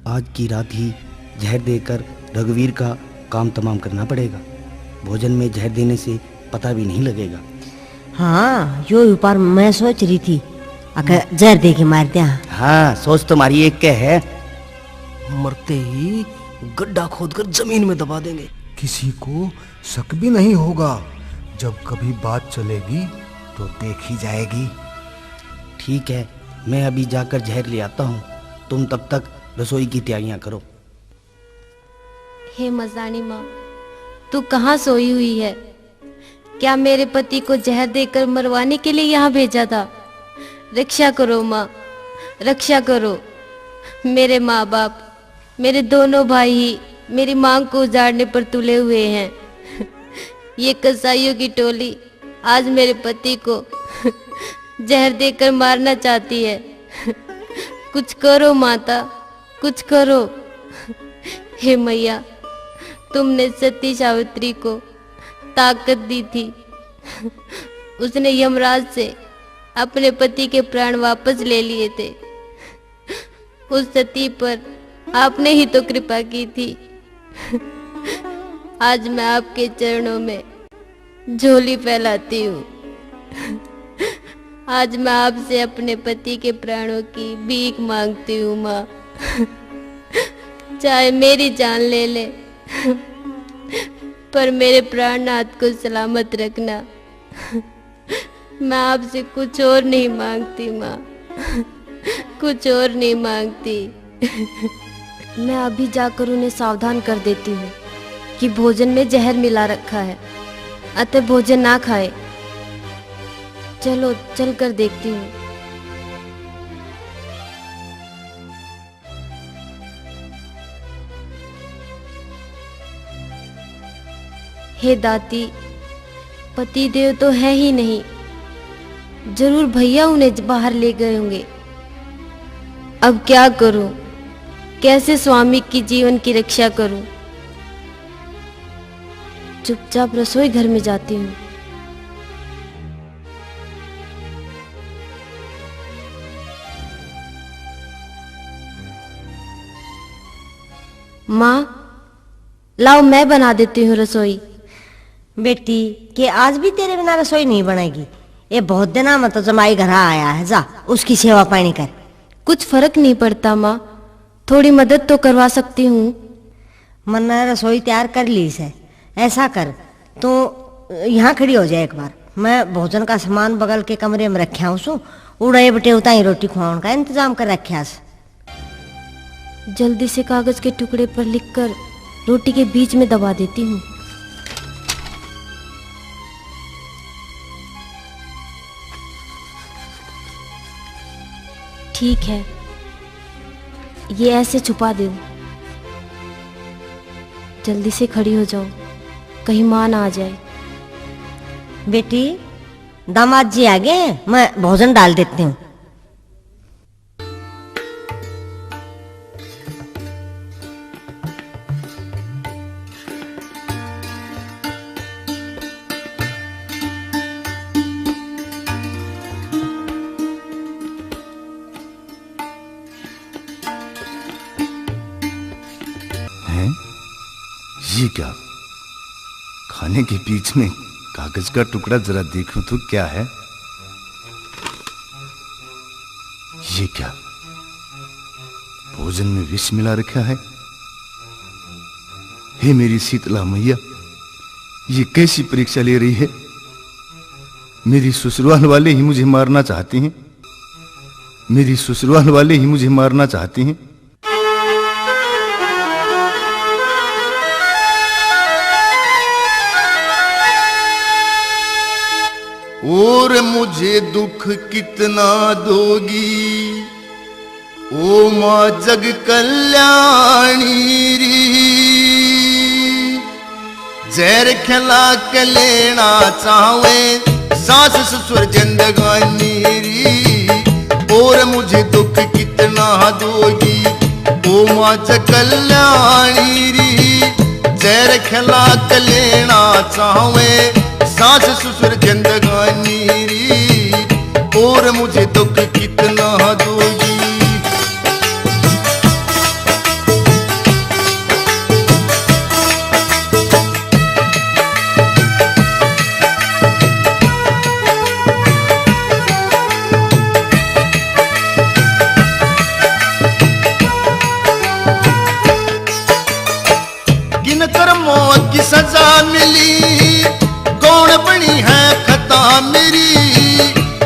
आज की रात ही जहर देकर रघुवीर का काम तमाम करना पड़ेगा। भोजन में जहर देने से पता भी नहीं लगेगा। हाँ, यो ऊपर मैं सोच रही थी अगर जहर दे के मार दिया। हाँ, सोच तुम्हारी एक क्या है? मरते ही गड्ढा खोदकर जमीन में दबा देंगे। किसी को शक भी नहीं होगा। जब कभी बात चलेगी तो देखी जाएगी। ठीक है, मैं अभी जाकर जहर ले आता हूँ। तुम तब तक रसोई की तैयारियां करो। हे मस्तानी माँ, तू कहाँ सोई हुई है? क्या मेरे पति को जहर देकर मरवाने के लिए यहाँ भेजा था? रक्षा करो माँ, रक्षा करो। मेरे माँ बाप, मेरे दोनों भाई ही मेरी मांग को उजाड़ने पर तुले हुए हैं। ये कसाईयों की टोली आज मेरे पति को जहर देकर मारना चाहती है। कुछ करो माता, कुछ करो। हे मैया, तुमने सती सावित्री को ताकत दी थी। उसने यमराज से अपने पति के प्राण वापस ले लिए थे। उस सती पर आपने ही तो कृपा की थी। आज मैं आपके चरणों में झोली फैलाती हूँ। आज मैं आपसे अपने पति के प्राणों की भीख मांगती हूँ माँ। चाहे मेरी जान ले ले, पर मेरे प्राणनाथ को सलामत रखना। मैं आपसे कुछ और नहीं मांगती माँ, कुछ और नहीं मांगती। मैं अभी जाकर उन्हें सावधान कर देती हूँ कि भोजन में जहर मिला रखा है, अतः भोजन ना खाए। चलो चल कर देखती हूँ। हे दाती, पतिदेव तो है ही नहीं, जरूर भैया उन्हें बाहर ले गए होंगे। अब क्या करूं? कैसे स्वामी की जीवन की रक्षा करूं? चुपचाप रसोई घर में जाती हूँ। माँ, लाओ मैं बना देती हूँ रसोई। बेटी, कि आज भी तेरे बिना रसोई नहीं बनेगी? ये बहुत दिना में तो जमाई घर आया है, जा उसकी सेवा पानी कर। कुछ फर्क नहीं पड़ता माँ, थोड़ी मदद तो करवा सकती हूँ। मन्ना रसोई तैयार कर ली से। ऐसा कर, तो यहाँ खड़ी हो जाए एक बार। मैं भोजन का सामान बगल के कमरे में रखा हूँ सो उड़े बटे उताई रोटी खुआने का इंतजाम कर रखा है। जल्दी से कागज के टुकड़े पर लिखकर रोटी के बीच में दबा देती हूँ। ठीक है, ये ऐसे छुपा दो। जल्दी से खड़ी हो जाओ, कहीं मां ना आ जाए। बेटी, दामाद जी आ गए, मैं भोजन डाल देती हूँ। ये क्या? खाने के बीच में कागज का टुकड़ा, जरा देखूं तो क्या है। ये क्या? भोजन में विष मिला रखा है। हे मेरी शीतला मैया, ये कैसी परीक्षा ले रही है? मेरी ससुराल वाले ही मुझे मारना चाहती हैं। मेरी ससुराल वाले ही मुझे मारना चाहती हैं। और मुझे दुख कितना दोगी ओ माँ जग कल्याणी री। जहर खिला के लेना चाहे सास ससुर जिंदगानी री। और मुझे दुख कितना दोगी ओ माँ जग कल्याणी री। जहर खिला के लेना चाहे सास ससुर जिंदगानी री। और मुझे दुख कितना दोगी। किन कर्मों की सजा मिली, कौन बनी है खता मेरी।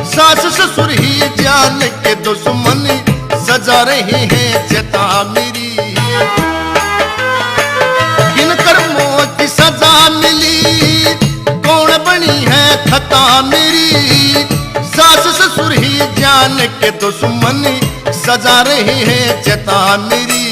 सास ससुर ही जान के दुश्मन सजा रहे हैं जता मेरी। किन री। सास ससुर ही जान के दुश्मन सजा रहे हैं चेता मेरी।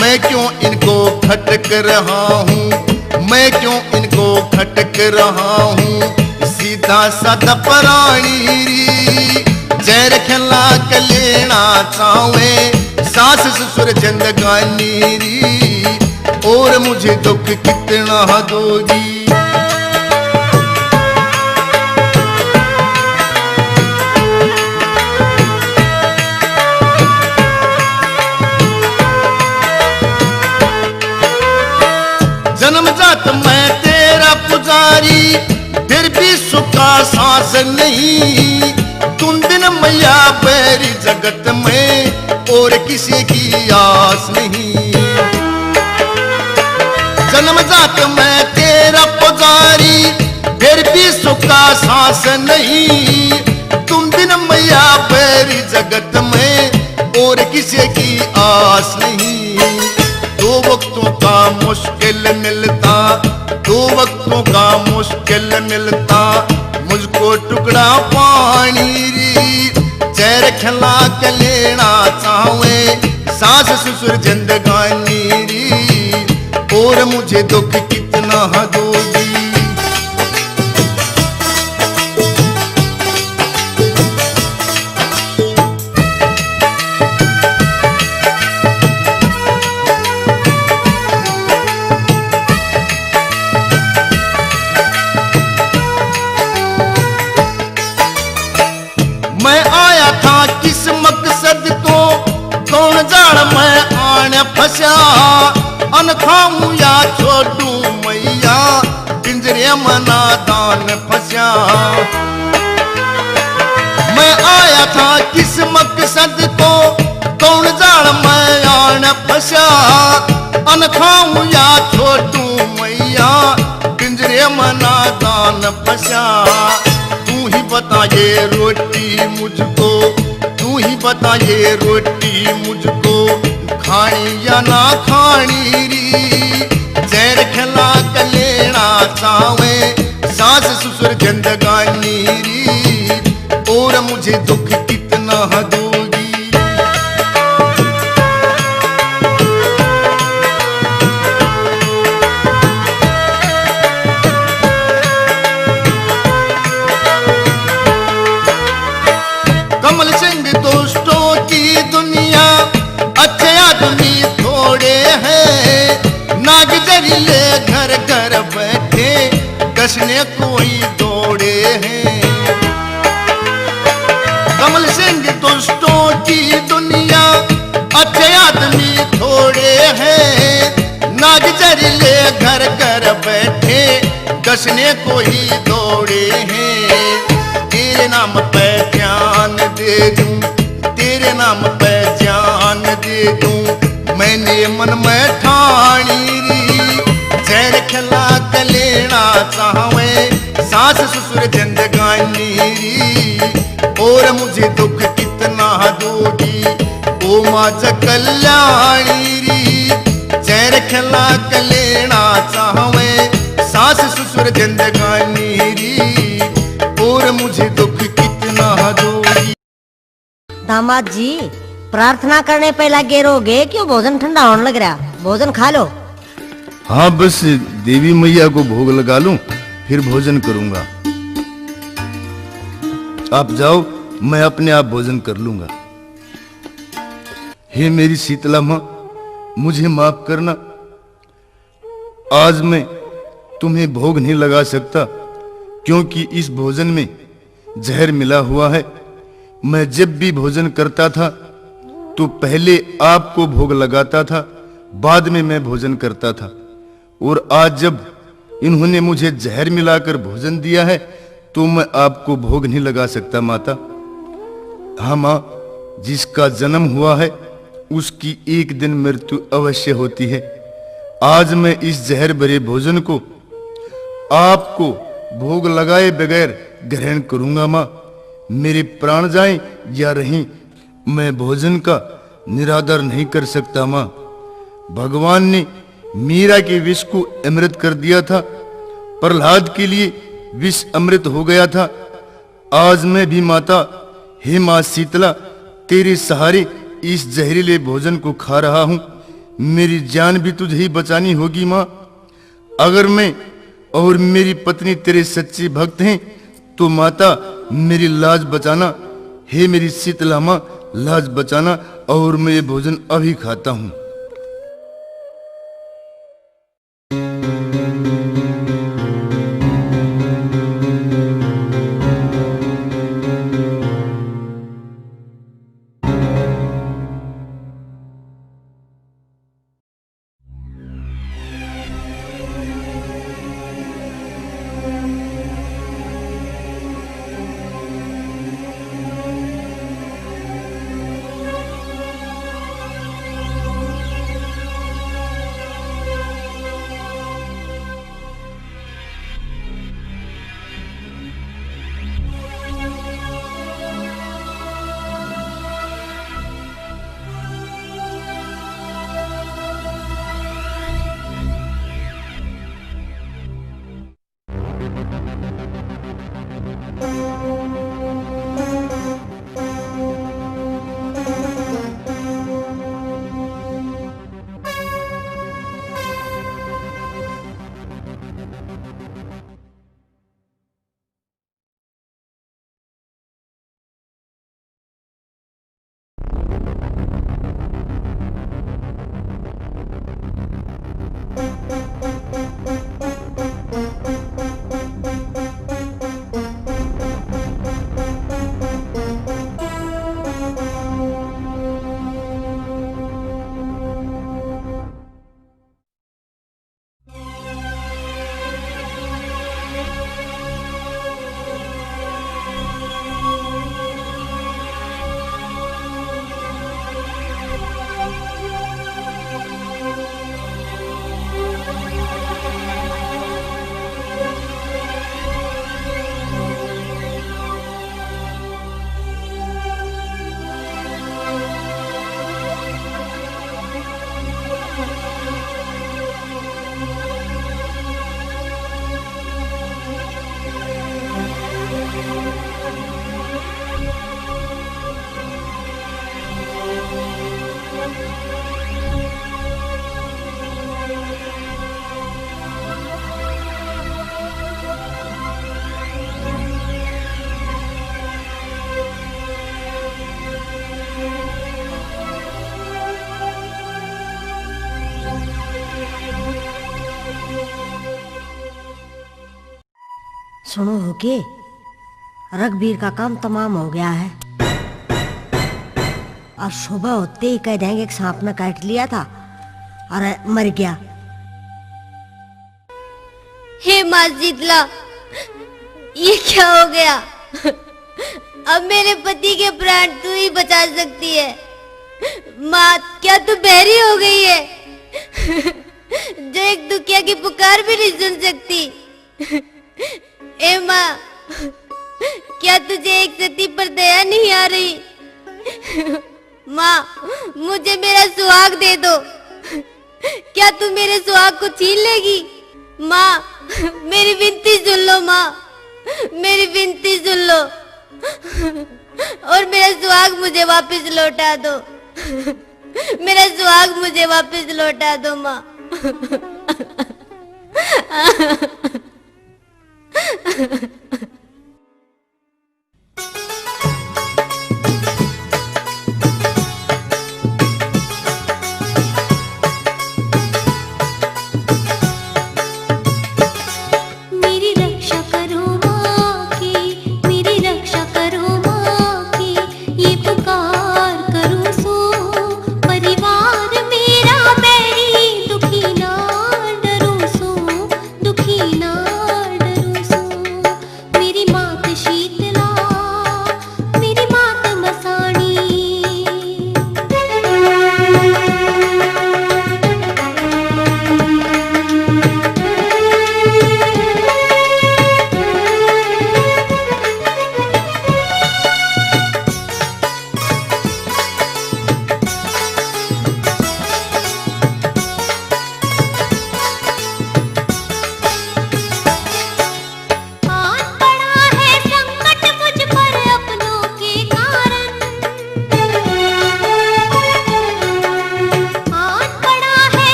मैं क्यों इनको खटक रहा हूँ, मैं क्यों इनको खटक रहा हूँ, सीधा साधा प्राणी री। जहर खिला के लेना चाहे सास ससुर जिंदगानी री, और मुझे दुख कितना दोगी। जन्मजात मैं तेरा पुजारी, फिर भी सुख का सांस नहीं। तुम दिन मैया बैरी जगत में और किसी की आस नहीं। जन्मजात मैं तेरा पुजारी, फिर भी सुख का सांस नहीं। तुम दिन मैया बैरी जगत में और किसी की आस नहीं। दो वक्तों का मुश्किल मिलता, दो वक्तों का मुश्किल मिलता, मुझको टुकड़ा पानी री। जहर खिला के लेना चाहे सास ससुर जिंदगानी री, और मुझे दुख कितना दोगी। मैं आया था किस मकसद को, कौन जान मैं आने फंसा। अन खाऊं या छोड़ू मैया, पिंजरे मना दान फंसा। मैं आया था किस मकसद को, कौन जान मैं आने फंसा। अन खाऊं या छोड़ू मैया, पिंजरे मना दान फंसा। तू ही बता ये रोटी मुझको, तू ही बता ये रोटी मुझको, खानी या ना खानी री। जहर खिला के लेना चाहे सास ससुर जिंदगानी री, और मुझे दुख कितना दोगी। कमल सिंह दोस्तों की दुनिया, अच्छे आदमी थोड़े हैं। नाग जरीले घर घर बैठे, कसने कोई दौड़े हैं। कमल सिंह दोस्तों की दुनिया, अच्छे आदमी थोड़े हैं। नाग जरीले घर घर बैठे, कसने कोई दौड़े हैं। तेरे नाम पे जान दे दूं, तेरे नाम पे जान दे दूं, मैंने मन में ठानी री। जहर खिला के लेना चाहे सास ससुर जिंदगानी री, और मुझे दुख कितना दोगी। ओ माँ कल्याणी री। जहर खिला के लेना चाहे सास ससुर जिंदगानी री, और मुझे दुख कितना दोगी। दामाद जी, प्रार्थना करने पे लगे रहोगे, क्यों भोजन ठंडा होने लग रहा, भोजन खा लो। हाँ, बस देवी मैया को भोग लगा लूं, फिर भोजन करूंगा। आप जाओ, मैं अपने आप भोजन कर लूंगा। हे मेरी शीतला माँ, मुझे माफ करना। आज मैं तुम्हें भोग नहीं लगा सकता, क्योंकि इस भोजन में जहर मिला हुआ है। मैं जब भी भोजन करता था तो पहले आपको भोग लगाता था, बाद में मैं भोजन करता था। और आज जब इन्होंने मुझे जहर मिलाकर भोजन दिया है तो मैं आपको भोग नहीं लगा सकता माता। हाँ माँ, जिसका जन्म हुआ है उसकी एक दिन मृत्यु अवश्य होती है। आज मैं इस जहर भरे भोजन को आपको भोग लगाए बगैर ग्रहण करूंगा माँ। मेरे प्राण जाएं या रहें, मैं भोजन का निरादर नहीं कर सकता माँ। भगवान ने मीरा के विष को अमृत कर दिया था, प्रहलाद के लिए विष अमृत हो गया था, आज मैं भी माता, हे माँ शीतला, तेरे सहारे इस जहरीले भोजन को खा रहा हूँ। मेरी जान भी तुझे ही बचानी होगी माँ। अगर मैं और मेरी पत्नी तेरे सच्चे भक्त हैं तो माता मेरी लाज बचाना। हे मेरी शीतला माँ, लाज बचाना, और मैं ये भोजन अभी खाता हूँ। सुनो हो के, रघबीर का काम तमाम हो गया है। और सुबह होते ही कह देंगे कि सांप ने काट लिया था और मर गया। हे माँ शीतला, ये क्या हो गया? अब मेरे पति के प्राण तू ही बचा सकती है। माँ, क्या तू बहरी हो गई है जो एक दुखिया की पुकार भी नहीं सुन सकती? ए माँ, क्या तुझे एक सती पर दया नहीं आ रही? माँ, मुझे मेरा सुहाग दे दो। क्या तू मेरे सुहाग को छीन लेगी? माँ, मेरी विनती सुन लो माँ, मेरी विनती सुन लो और मेरा सुहाग मुझे वापस लौटा दो। मेरा सुहाग मुझे वापस लौटा दो माँ।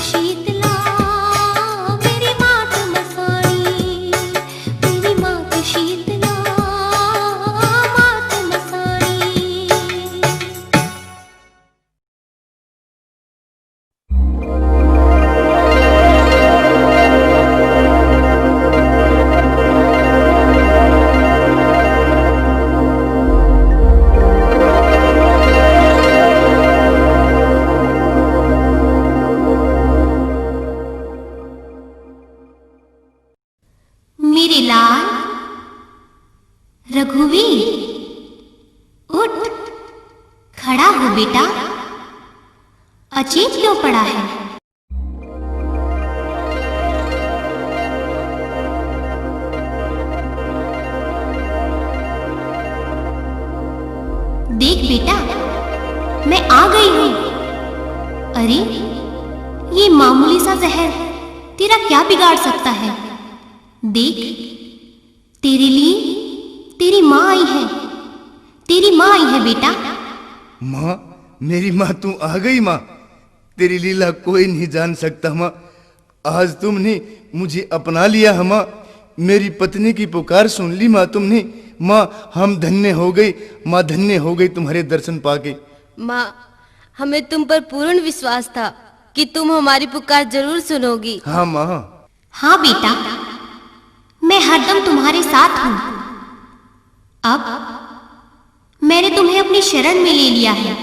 शीतला मेरी मात मसाणी, मेरी मात शीतला मात मसाणी। मेरे लाल रघुवीर, उठ खड़ा हो बेटा, अचेत क्यों पड़ा है? देख बेटा, मैं आ गई हूं। अरे ये मामूली सा जहर तेरा क्या बिगाड़ सकता है? देख, तेरे लिए तेरी माँ आई है, तेरी माँ आई है बेटा। माँ, मेरी माँ तू आ गई माँ। तेरी लीला कोई नहीं जान सकता माँ। आज तुमने मुझे अपना लिया है माँ। मेरी पत्नी की पुकार सुन ली माँ तुमने। माँ, हम धन्य हो गई माँ, धन्य हो गई तुम्हारे दर्शन पाके। माँ, हमें तुम पर पूर्ण विश्वास था कि तुम हमारी पुकार जरूर सुनोगी। हाँ माँ। हाँ बेटा, मैं हरदम तुम्हारे साथ हूं। अब मैंने तुम्हें अपनी शरण में ले लिया है।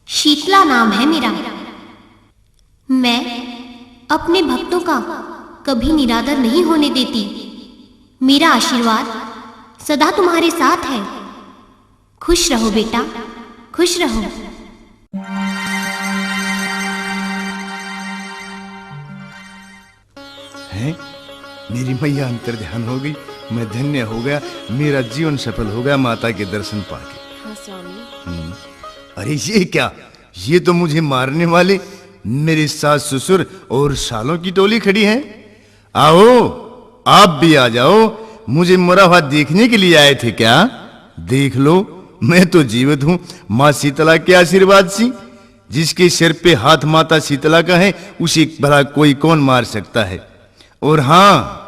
शीतला नाम है मेरा। मैं अपने भक्तों का कभी निरादर नहीं होने देती। मेरा आशीर्वाद सदा तुम्हारे साथ है। खुश रहो बेटा, खुश रहो। हैं? मेरी मैया अंतर ध्यान हो गई। मैं धन्य हो गया। मेरा जीवन सफल हो गया माता के दर्शन पाके। हाँ स्वामी। अरे ये क्या? ये तो मुझे मारने वाले मेरे सास ससुर और सालों की टोली खड़ी है। आओ, आप भी आ जाओ। मुझे मरा हुआ देखने के लिए आए थे क्या? देख लो, मैं तो जीवित हूँ। माँ शीतला के आशीर्वाद से। जिसके सिर पे हाथ माता शीतला का है, उसे भला कोई कौन मार सकता है? और हाँ,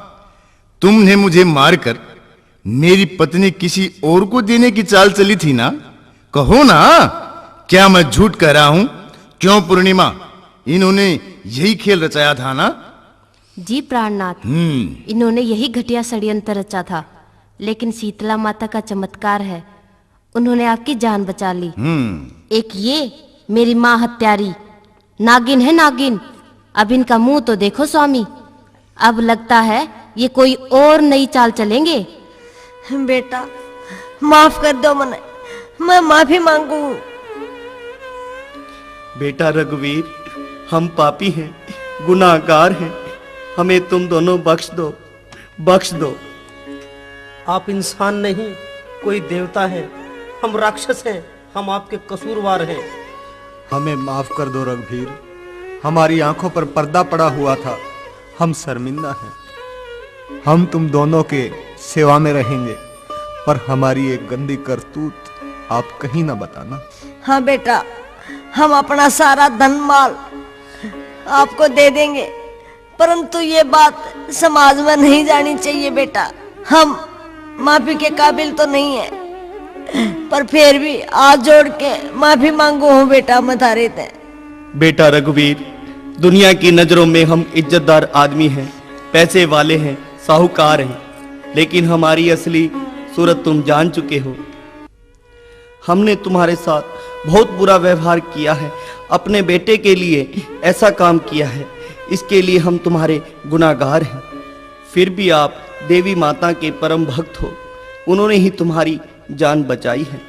तुमने मुझे मारकर मेरी पत्नी किसी और को देने की चाल चली थी ना? कहो ना, क्या मैं झूठ कह रहा हूं? क्यों पूर्णिमा, इन्होंने यही खेल रचाया था ना? जी प्राणनाथ, इन्होंने यही घटिया षड्यंत्र रचा था। लेकिन शीतला माता का चमत्कार है, उन्होंने आपकी जान बचा ली। एक ये मेरी माँ हत्यारी नागिन है, नागिन। अब इनका मुंह तो देखो स्वामी। अब लगता है ये कोई और नई चाल चलेंगे। बेटा, माफ कर दो मने, मैं माफी मांगू। बेटा रघुवीर, हम पापी हैं, गुनाहगार हैं। हमें तुम दोनों बख्श दो, बख्श दो। आप इंसान नहीं, कोई देवता है। हम राक्षस हैं, हम आपके कसूरवार हैं। हमें माफ कर दो रघुवीर। हमारी आंखों पर पर्दा पड़ा हुआ था। हम शर्मिंदा हैं। हम तुम दोनों के सेवा में रहेंगे, पर हमारी एक गंदी करतूत आप कहीं ना बताना। हाँ बेटा, हम अपना सारा धन माल आपको दे देंगे, परंतु ये बात समाज में नहीं जानी चाहिए बेटा। हम माफी के काबिल तो नहीं है, पर फिर भी हाथ जोड़ के माफी मांगू हूँ बेटा, मतारे ते। बेटा रघुवीर, दुनिया की नजरों में हम इज्जतदार आदमी हैं, पैसे वाले हैं, साहूकार हैं, लेकिन हमारी असली सूरत तुम जान चुके हो। हमने तुम्हारे साथ बहुत बुरा व्यवहार किया है, अपने बेटे के लिए ऐसा काम किया है। इसके लिए हम तुम्हारे गुनाहगार हैं। फिर भी आप देवी माता के परम भक्त हो, उन्होंने ही तुम्हारी जान बचाई है।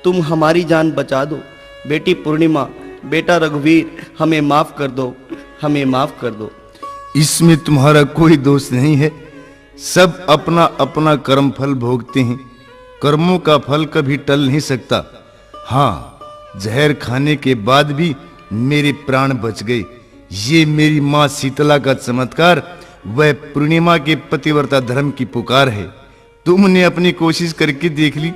तुम हमारी जान बचा दो। बेटी पूर्णिमा, बेटा रघुवीर, हमें माफ कर दो, हमें माफ कर दो। इसमें तुम्हारा कोई दोष नहीं है। सब अपना अपना कर्म फल भोगते हैं। कर्मों का फल कभी टल नहीं सकता। हाँ, जहर खाने के बाद भी मेरे प्राण बच गए। ये मेरी माँ शीतला का चमत्कार, वह पूर्णिमा के पतिव्रता धर्म की पुकार है। तुमने अपनी कोशिश करके देख ली,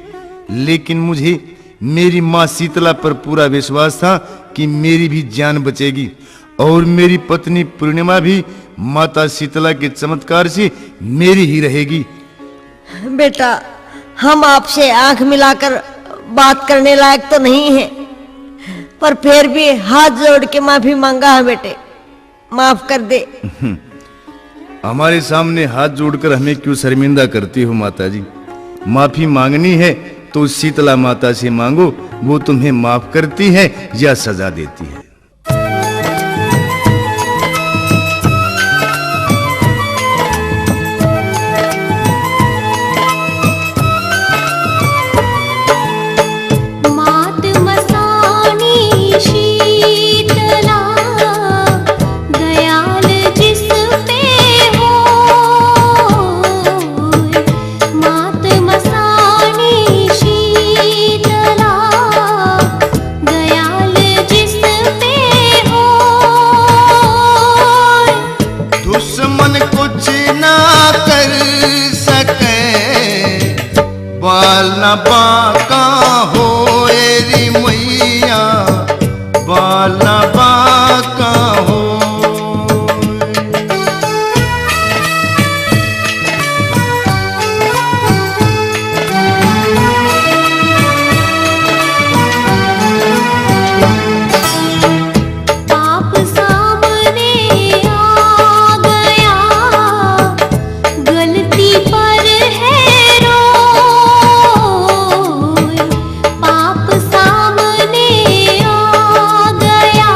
लेकिन मुझे मेरी माँ शीतला पर पूरा विश्वास था कि मेरी भी जान बचेगी। और मेरी पत्नी पूर्णिमा भी माता शीतला के चमत्कार से मेरी ही रहेगी। बेटा, हम आपसे आंख मिलाकर बात करने लायक तो नहीं है, पर फिर भी हाथ जोड़ के माफी मांगा है बेटे, माफ कर दे। हमारे सामने हाथ जोड़कर हमें क्यों शर्मिंदा करती हो माता जी? माफी मांगनी है तो शीतला माता से मांगो, वो तुम्हें माफ करती है या सजा देती है। बाल न बाका हो री मैया, बाल न बाका हो। पाप सामने आ गया, गलती पर है पाप सामने आ गया,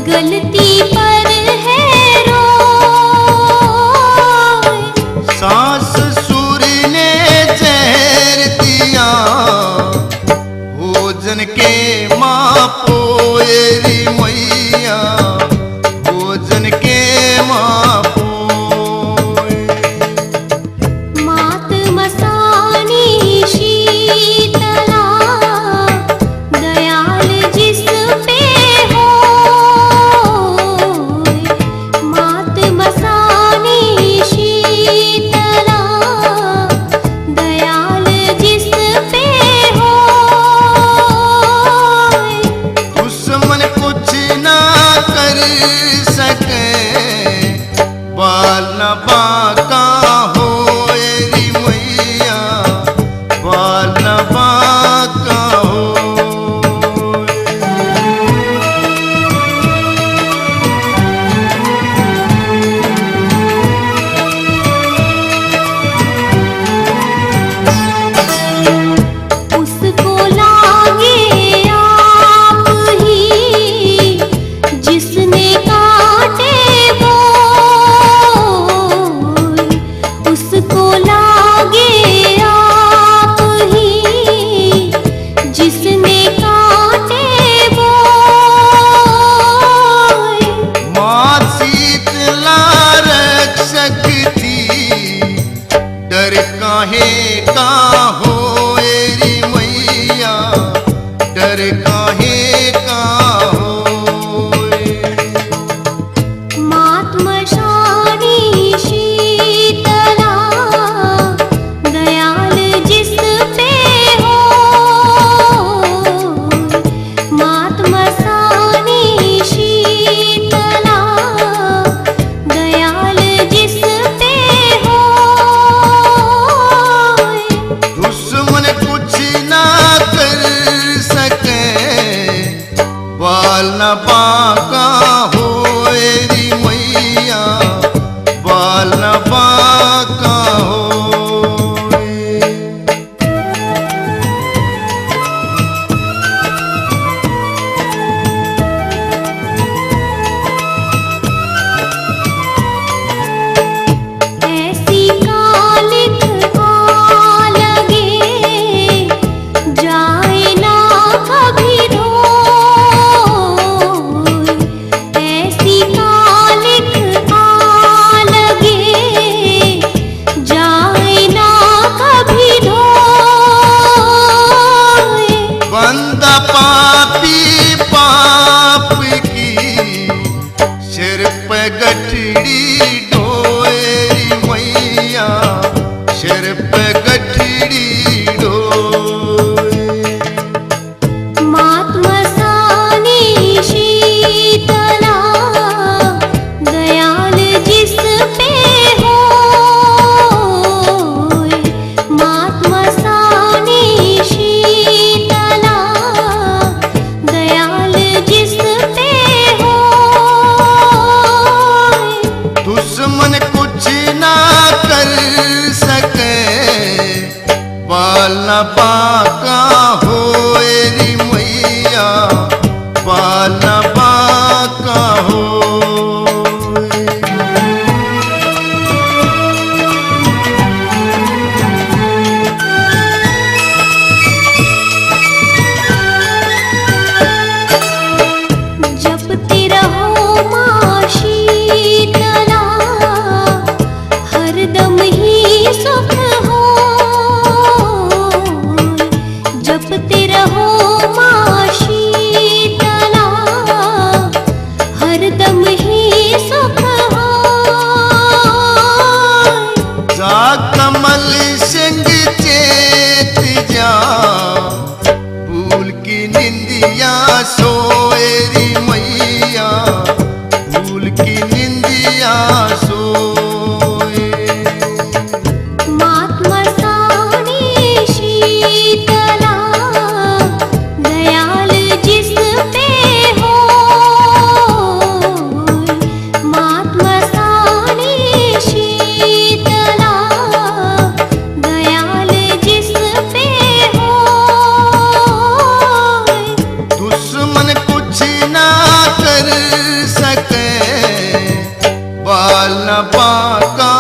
गलती पर है सास ससुर ने जहर दिया, भोजन के माँ पोएरी मैया, भोजन के माँ पोए। मात मसानी शीतला, दयाल जिस पे हो, मात मसानी शीतला, दयाल जिस पे हो। दुश्मन कुछ ना कर सके, बाल न बाका हो री मैया, बाल न बाका हो। उसको लागे आप ही जिसने काटे वो, उसको लागे आप ही जिसने काटे वो। माँ शीतला रक्षक थी, डर काहे का हो री मैया, डर काहे का हो। मातमशानी शीतला, दयाल जिस पे हो, मातमशानी शीतला, दयाल जिस पे हो। दुश्मन कुछ ना कर सके, बाल न बाका हो री मैया, बाल न बाका हो। ऐसी कालिक आ लगे, जाए ना कभी रोय। ऐसी कालिक आ लगे, जाए ना कभी रोय। बंदा पापी पाप की, सिर पे गठड़ी ढोएरी मैया, सिर पे गठड़ी ढोए। मातमसानी शीतला, तुम ही सुख हो। जा कमल सिंह चेत जा, भूल की निंदिया सोएरी मैया, भूल की निंदिया सोए। मातमसानी शीतला दयाल जिस पे हो, मातमसानी शीतला दयाल जिस पे हो। दुश्मन कुछ ना कर सके, बाल न बांका